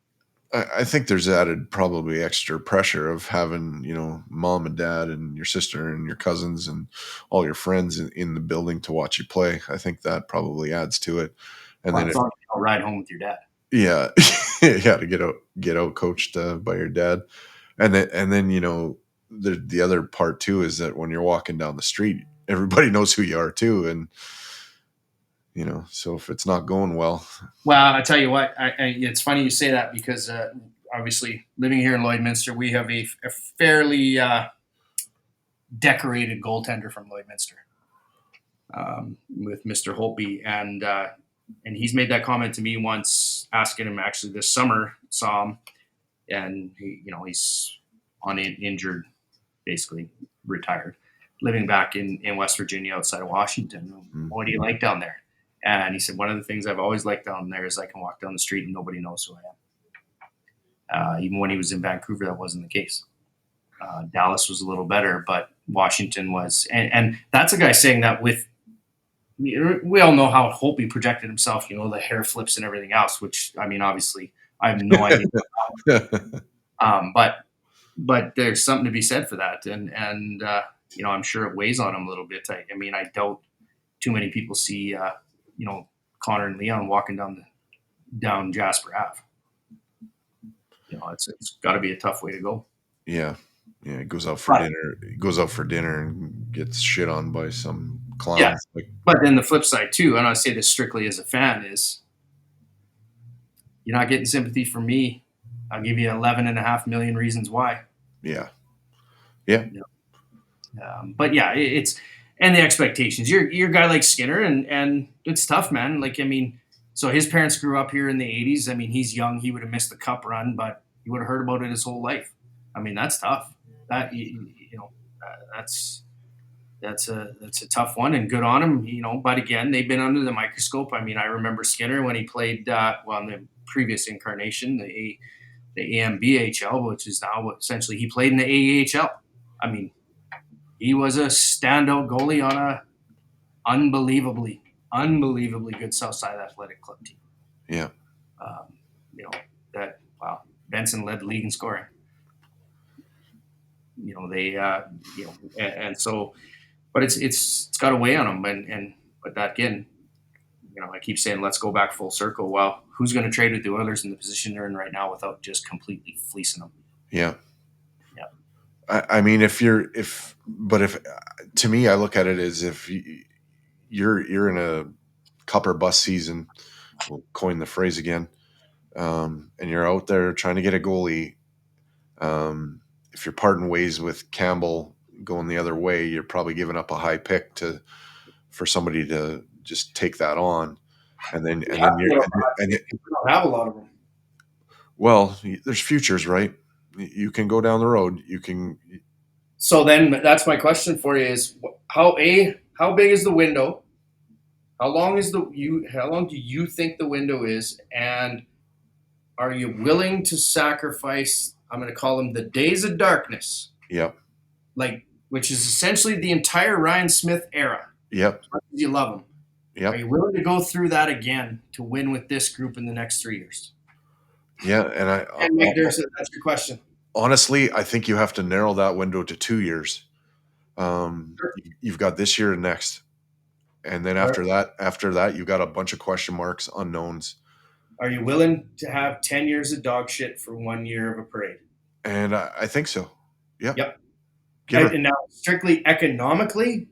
I think there's added probably extra pressure of having, mom and dad and your sister and your cousins and all your friends in the building to watch you play. I think that probably adds to it. And then I'll ride home with your dad. Yeah. Yeah. To get out coached by your dad. And then, the other part too, is that when you're walking down the street, everybody knows who you are too. And, so if it's not going well. Well, I tell you what, it's funny you say that because obviously living here in Lloydminster, we have a fairly decorated goaltender from Lloydminster with Mr. Holtby. And he's made that comment to me once, asking him actually this summer, saw him, and he's on injured, basically retired, living back in West Virginia outside of Washington. Mm-hmm. What do you like down there? And he said, one of the things I've always liked down there is I can walk down the street and nobody knows who I am. Even when he was in Vancouver, that wasn't the case. Dallas was a little better, but Washington was. And that's a guy saying that with we all know how Holtby projected himself, the hair flips and everything else, which, I mean, obviously, I have no idea. But there's something to be said for that. And I'm sure it weighs on him a little bit. I mean, I doubt too many people see, Connor and Leon walking down Jasper Ave. It's got to be a tough way to go. Yeah. Yeah, he goes out for But dinner. He goes out for dinner and gets shit on by some yeah, clowns. Like, but then the flip side too, and I say this strictly as a fan, is you're not getting sympathy from me. I'll give you 11.5 million reasons why. yeah, yeah, But yeah, it's and the expectations. You're a guy like Skinner, and it's tough, man. Like, I mean, so his parents grew up here in the '80s. I mean, he's young. He would have missed the cup run, but he would have heard about it his whole life. I mean, that's tough. That's that's a tough one, and good on him. But again, they've been under the microscope. I mean, I remember Skinner when he played in the previous incarnation, the AMBHL, which is now essentially he played in the AEHL. I mean, he was a standout goalie on a unbelievably good Southside Athletic Club team. yeah, Um, you know that wow, Benson led the league in scoring. They and so, but it's got to weigh on them, and but that again, I keep saying let's go back full circle. Well, who's going to trade with the Oilers in the position they're in right now without just completely fleecing them? yeah. Yeah. I mean, if to me, I look at it as if you're in a cup or bust season. We'll coin the phrase again, and you're out there trying to get a goalie. If you're parting ways with Campbell going the other way, you're probably giving up a high pick for somebody to just take that on, and then We and have then to you're get and we don't have a lot of them. well, there's futures, right? You can go down the road. You can, So then that's my question for you: is how big is the window? How long do you think the window is, and are you willing to sacrifice? I'm going to call them the days of darkness, yep, which is essentially the entire Ryan Smith era. yep, As much as you love him, are yep, you willing to go through that again to win with this group in the next 3 years? yeah. And And McDermott, that's your question. honestly, I think you have to narrow that window to 2 years. Sure. You've got this year and next, and then Are, after that, you've got a bunch of question marks, unknowns, are you willing to have 10 years of dog shit for 1 year of a parade? and I think so. Yeah, Yep. give her. And now, strictly economically,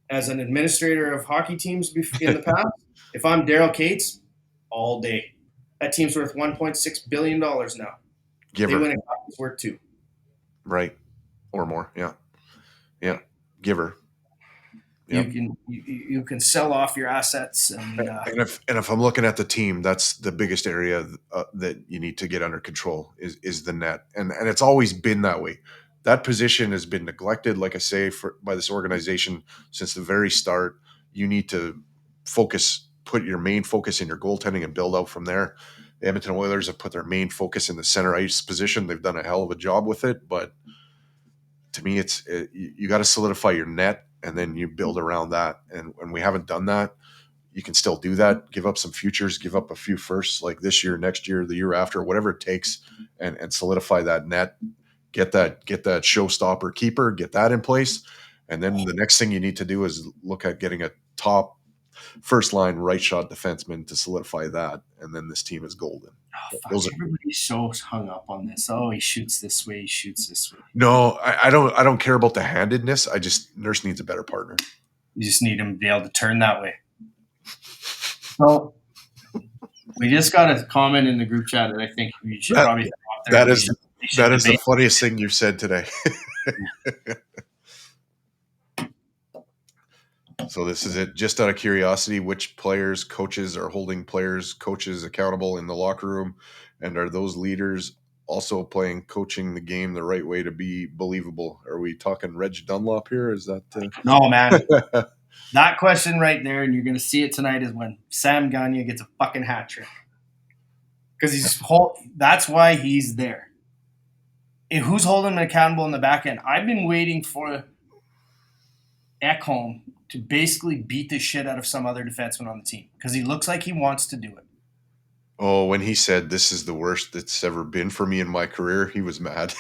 as an administrator of hockey teams in the past, if I'm Daryl Cates, all day. That team's worth $1.6 billion now. Give They her. win a cup, it's worth two. Right, or more. Yeah, yeah. Give her. Yep. You can sell off your assets and And if I'm looking at the team, that's the biggest area that you need to get under control is the net, and it's always been that way. That position has been neglected, like I say, by this organization since the very start. You need to put your main focus in your goaltending, and build out from there. The Edmonton Oilers have put their main focus in the center ice position. They've done a hell of a job with it, but to me, you got to solidify your net, and then you build around that. And we haven't done that. You can still do that. Give up some futures, give up a few firsts, like this year, next year, the year after, whatever it takes, and solidify that net. Get that showstopper keeper, get that in place, and then the next thing you need to do is look at getting a top first line right shot defenseman to solidify that, and then this team is golden. oh, fuck, Those are everybody's so hung up on this. Oh, he shoots this way, he shoots this way. no, I don't care about the handedness. Nurse needs a better partner. You just need him to be able to turn that way. So we just got a comment in the group chat that I think we should probably throw out there. That is the funniest thing you've said today. So this is it. Just out of curiosity, which coaches are holding coaches accountable in the locker room, and are those leaders also coaching the game the right way to be believable? Are we talking Reg Dunlop here? Is that? No, man. That question right there, and you're going to see it tonight, is when Sam Gagner gets a fucking hat trick. Because that's why he's there. And who's holding him accountable in the back end? I've been waiting for Ekholm to basically beat the shit out of some other defenseman on the team because he looks like he wants to do it. Oh, when he said this is the worst that's ever been for me in my career, he was mad.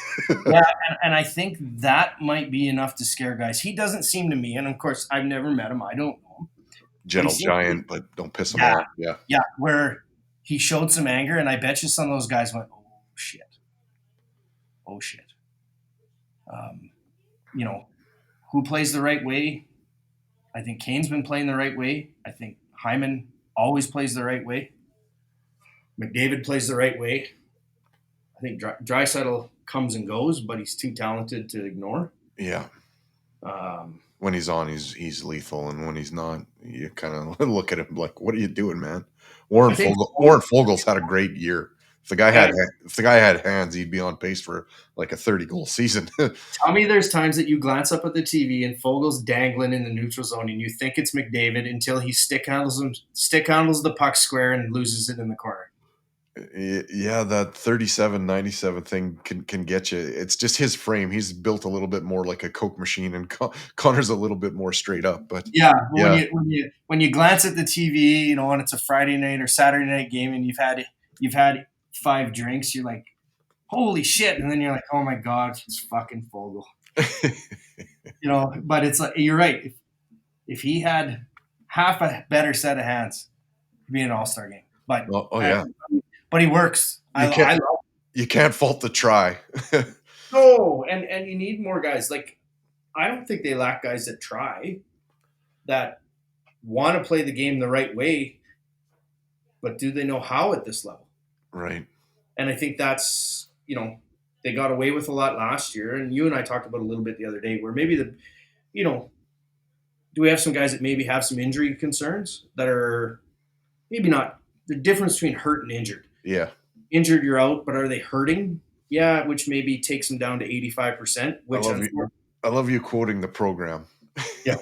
Yeah, and I think that might be enough to scare guys. He doesn't seem to me, and of course, I've never met him. I don't know him, but he Gentle seems to be, giant, but don't piss him yeah, off. Yeah. yeah, where he showed some anger, and I bet you some of those guys went, "Oh shit, oh shit." Um, you know, who plays the right way? I think Kane's been playing the right way. I think Hyman always plays the right way. McDavid plays the right way. I think Draisaitl comes and goes, but he's too talented to ignore. Yeah. Um, When he's on, he's lethal, and when he's not, you kind of look at him like, "What are you doing, man?" I think Warren Fogel's had a great year. and If the guy had hands, he'd be on pace for like a 30-goal season. tell me there's times that you glance up at the TV and Fogel's dangling in the neutral zone and you think it's McDavid until he stick handles the puck square and loses it in the corner. Yeah, that 37-97 thing can get you. It's just his frame. He's built a little bit more like a Coke machine, and Connor's a little bit more straight up. But Yeah, but yeah, when you glance at the TV, and it's a Friday night or Saturday night game and you've had 5 drinks, you're like, holy shit, and then you're like, oh my god, it's fucking Fogel. But it's like you're right. If he had half a better set of hands, it'd be an all-star game. But oh yeah, but he works. you I can't love. you can't fault the try. No, and you need more guys. Like I don't think they lack guys that try, that want to play the game the right way, but do they know how at this level? Right. And I think that's they got away with a lot last year, and you and I talked about a little bit the other day, where maybe you know do we have some guys that maybe have some injury concerns that are maybe not the difference between hurt and injured. Yeah. Injured, you're out, but are they hurting? Yeah, which maybe takes them down to 85%. I Which, love you. I love you quoting the program. yeah,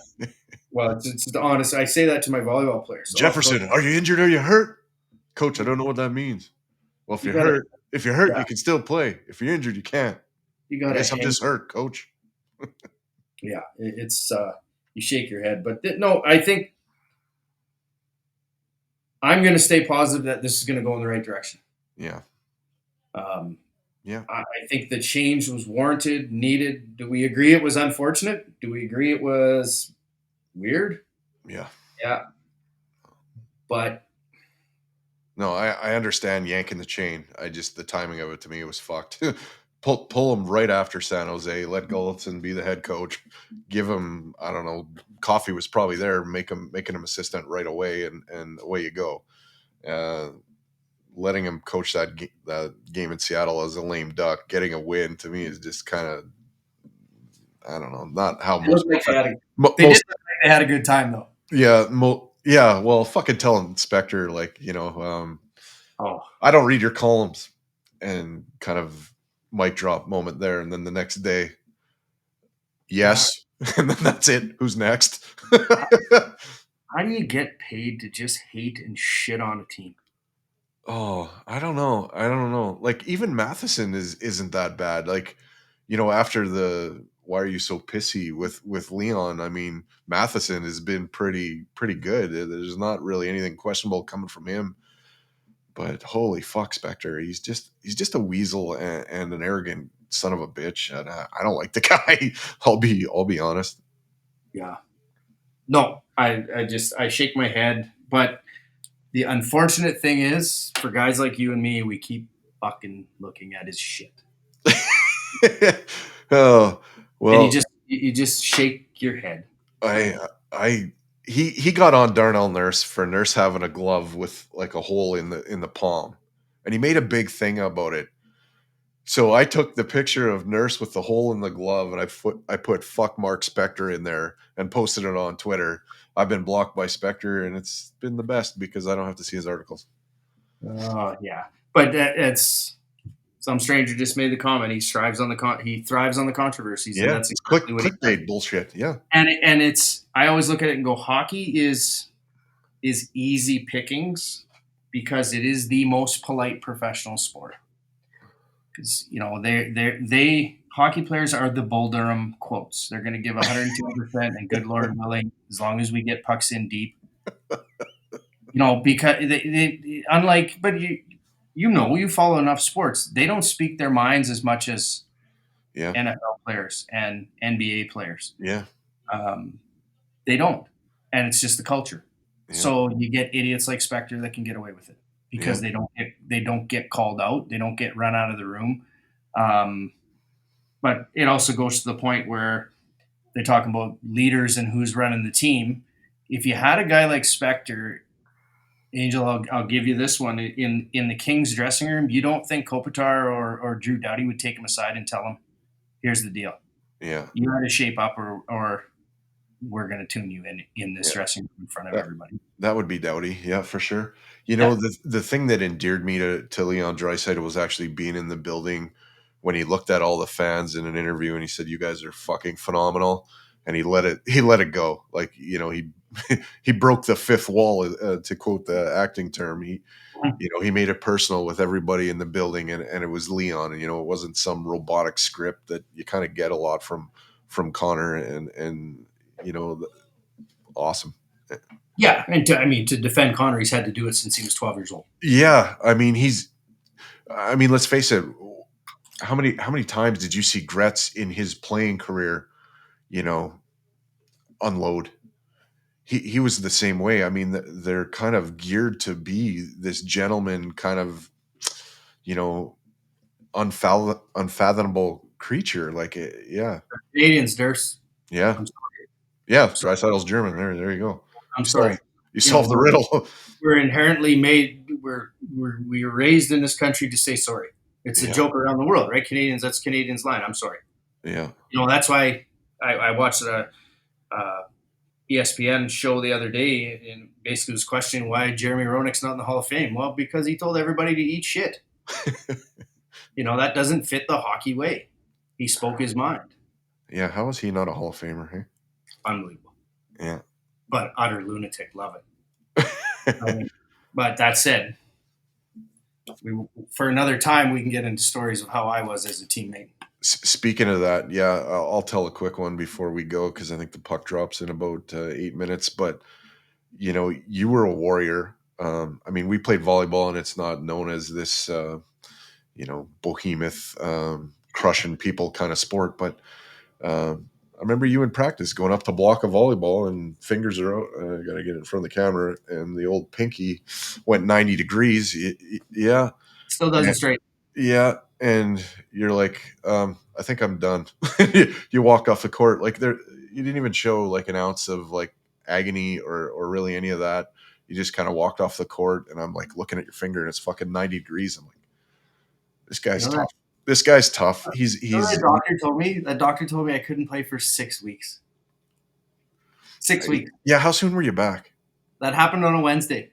well, it's the honest. I say that to my volleyball players. So, Jefferson, are you injured? Or are you hurt? Coach, I don't know what that means. Well, you gotta, if you're hurt, yeah, you can still play. If you're injured, you can't. you I gotta guess I'm hang. just hurt, coach. Yeah, it's you shake your head, but no, I think I'm going to stay positive that this is going to go in the right direction. Yeah. Um, Yeah. I think the change was warranted, needed. Do we agree it was unfortunate? Do we agree it was weird? Yeah. Yeah, but No, I understand yanking the chain. The timing of it to me was fucked. Pull him right after San Jose. Let Gulletson be the head coach. Give him, I don't know, Coffee was probably there, making him assistant right away, and away you go. Letting him coach that game in Seattle as a lame duck, getting a win to me is just kind of, I don't know, not how it looked like they did most look like they had a good time though. yeah yeah. Well, fucking tell him, Spectre, like Oh, I don't read your columns, and kind of mic drop moment there, and then the next day, yeah. yes, and then that's it. Who's next? How do you get paid to just hate and shit on a team? Oh, I don't know. I don't know. Like even Matheson isn't that bad. Like, after the why are you so pissy with Leon? I mean, Matheson has been pretty good. There's not really anything questionable coming from him. But holy fuck, Spectre, he's just a weasel and an arrogant son of a bitch, and I don't like the guy. I'll be honest. Yeah. No, I shake my head, but the unfortunate thing is, for guys like you and me, we keep fucking looking at his shit, Oh and well, you just shake your head. I I he got on Darnell Nurse for Nurse having a glove with like a hole in the palm, and he made a big thing about it. So I took the picture of Nurse with the hole in the glove, and I put "fuck Mark Spector" in there and posted it on Twitter. I've been blocked by Spector, and it's been the best because I don't have to see his articles. Oh yeah, but it's some stranger just made the comment. He thrives on the controversies, and Yeah, that's it's exactly what he does. clickbait bullshit. Yeah, And it's I always look at it and go, hockey is easy pickings because it is the most polite professional sport. Because they hockey players are the Bull Durham quotes. They're going to give 110%, and good Lord willing, as long as we get pucks in deep, because unlike, but you follow enough sports, they don't speak their minds as much as Yeah. NFL players and NBA players. Yeah. Um, they don't, and it's just the culture. Yeah. So you get idiots like Spector that can get away with it Yeah. because they don't get called out, they don't get run out of the room. Um, but it also goes to the point where they're talking about leaders and who's running the team. If you had a guy like Spector, Angel, I'll give you this one in the Kings dressing room. You don't think Kopitar or Drew Doughty would take him aside and tell him, "Here's the deal. Yeah. You got to shape up, or we're going to tune you in this Yeah. dressing room in front of That everybody." that would be Doughty. Yeah, for sure. Yeah. The thing that endeared me to Leon Draisaitl was actually being in the building when he looked at all the fans in an interview and he said, "You guys are fucking phenomenal," and he let it go. Like he he broke the fifth wall, to quote the acting term. He made it personal with everybody in the building, and it was Leon. And it wasn't some robotic script that you kind of get a lot from Connor, and you know, awesome. Yeah, and to defend Connor, he's had to do it since he was 12 years old. Yeah, let's face it. How many times did you see Gretz in his playing career, you know, unload? He was the same way. I mean, they're kind of geared to be this gentleman, kind of, you know, unfathomable creature. Like, yeah, Canadians, Durst. yeah, I'm, yeah. so, Dreisaitl's German. There you go. I'm You solve sorry. you solve the We're riddle. we're inherently made. We were raised in this country to say sorry. It's a Yeah, joke around the world, right? Canadians. That's Canadians' line. I'm sorry. yeah, That's why I watched a ESPN show the other day, and basically was questioning why Jeremy Roenick's not in the Hall of Fame. Well, because he told everybody to eat shit. That doesn't fit the hockey way. He spoke his mind. yeah. How is he not a Hall of Famer? Hey? Unbelievable. Yeah. But utter lunatic. Love it. But that said, for another time, we can get into stories of how I was as a teammate. Speaking of that, yeah, I'll tell a quick one before we go because I think the puck drops in about 8 minutes. But you were a warrior. We played volleyball, and it's not known as this, behemoth, crushing people kind of sport. But I remember you in practice going up to block a volleyball, and fingers are out. I got to get in front of the camera, and the old pinky went 90 degrees. Yeah, Still doesn't straight. yeah, and you're like, I think I'm done. You walk off the court like you didn't even show like an ounce of like agony or really any of that. You just kind of walked off the court, and I'm like looking at your finger, and it's fucking 90 degrees. I'm like, this guy's That, tough. This guy's tough. He's that doctor told me I couldn't play for 6 weeks. 6 weeks. Yeah. How soon were you back? That happened on a Wednesday.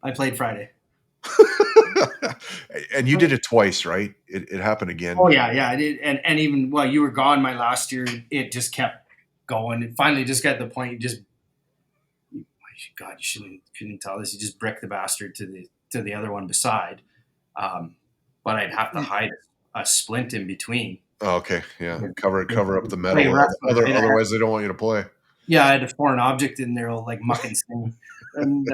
I played Friday. And you did it twice, right? It happened again. Oh yeah, I did. And even while you were gone my last year, it just kept going. It finally just got to the point God, you shouldn't tell this. You just brick the bastard to the other one beside. But I'd have to hide a splint in between. Oh, okay, yeah. Cover up the Play metal. wrestling. Otherwise, they don't want you to play. Yeah, I had a foreign object in there, like muck and stain, and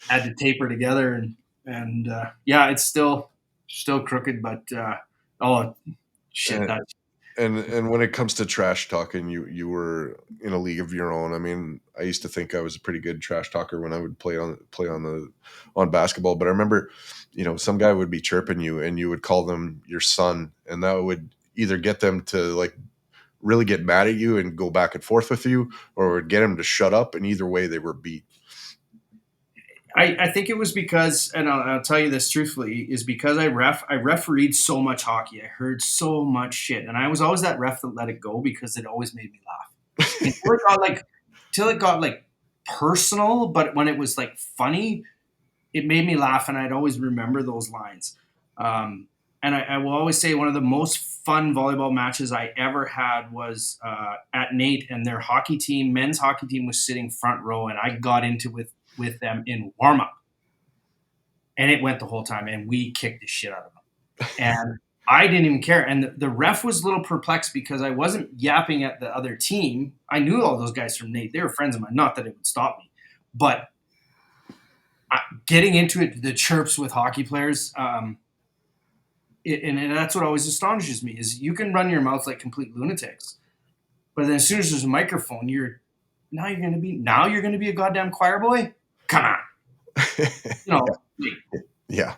had to taper together. And yeah, it's still crooked, but oh shit, And, that and when it comes to trash talking, you were in a league of your own. I mean, I used to think I was a pretty good trash talker when I would play on basketball. But I remember, some guy would be chirping you, and you would call them your son, and that would either get them to like really get mad at you and go back and forth with you, or it would get them to shut up. And either way, they were beat. I think it was because, and I'll tell you this truthfully, is because I refereed so much hockey. I heard so much shit, and I was always that ref that let it go because it always made me laugh. Until it got like personal, but when it was like funny, it made me laugh, and I'd always remember those lines. And I will always say one of the most fun volleyball matches I ever had was at Nate, and their men's hockey team was sitting front row, and I got into with them in warm up, and it went the whole time, and we kicked the shit out of them. And I didn't even care. And the ref was a little perplexed because I wasn't yapping at the other team. I knew all those guys from Nate. They were friends of mine. Not that it would stop me. But getting into it, the chirps with hockey players, and that's what always astonishes me is you can run your mouth like complete lunatics. But then as soon as there's a microphone, you're going to be a goddamn choir boy? Come on. You know, Yeah.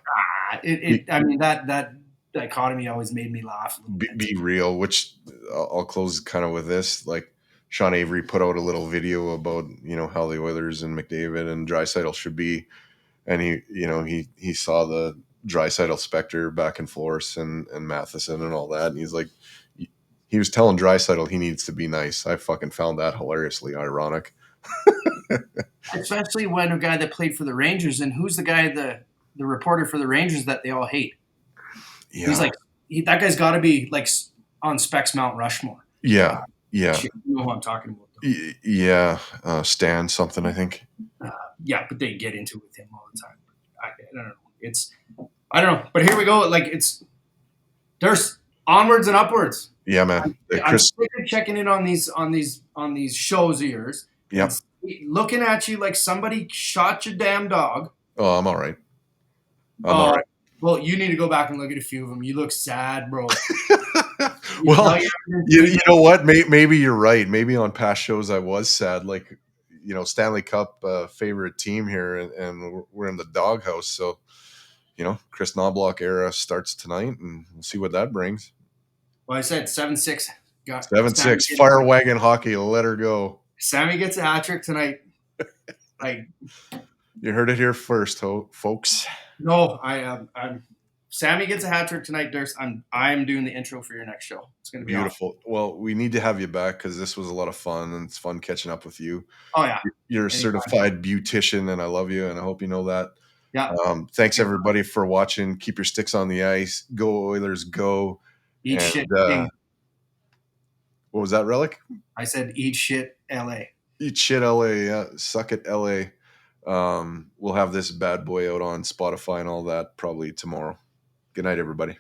I mean, that dichotomy always made me laugh a little bit. Be real, which I'll close kind of with this. Like Sean Avery put out a little video about, how the Oilers and McDavid and Draisaitl should be. And he saw the Draisaitl Spectre back and forth and Matheson and all that. And he's like, he was telling Draisaitl he needs to be nice. I fucking found that hilariously ironic. Especially when a guy that played for the Rangers, and who's the guy, the reporter for the Rangers that they all hate? Yeah. He's like, that guy's got to be like on Specs Mount Rushmore. Yeah. Yeah. You know who I'm talking about. Yeah. Stan something, I think. Yeah, but they get into it with him all the time. I don't know. I don't know. But here we go. Like there's onwards and upwards. Yeah, man. I'm sick of checking in on these shows of yours. Yep. Looking at you like somebody shot your damn dog. Oh, I'm all right. All right. Well, you need to go back and look at a few of them. You look sad, bro. Well, you know what? Maybe you're right. Maybe on past shows I was sad. Like, Stanley Cup favorite team here, and we're in the doghouse. So, Kris Knoblauch era starts tonight, and we'll see what that brings. Well, I said 7-6. 7-6. Fire wagon hockey. Let her go. Sammy gets a hat trick tonight. You heard it here first, folks. No, I'm. Sammy gets a hat trick tonight, Durst. I'm doing the intro for your next show. It's going to be beautiful. Awesome. Well, we need to have you back because this was a lot of fun, and it's fun catching up with you. Oh yeah, you're a certified beautician, and I love you, and I hope you know that. Yeah. Thanks everybody for watching. Keep your sticks on the ice. Go Oilers, go! Eat shit. What was that, Relic? I said eat shit, LA. Eat shit, LA. Yeah, suck it, LA. We'll have this bad boy out on Spotify and all that probably tomorrow. Good night, everybody.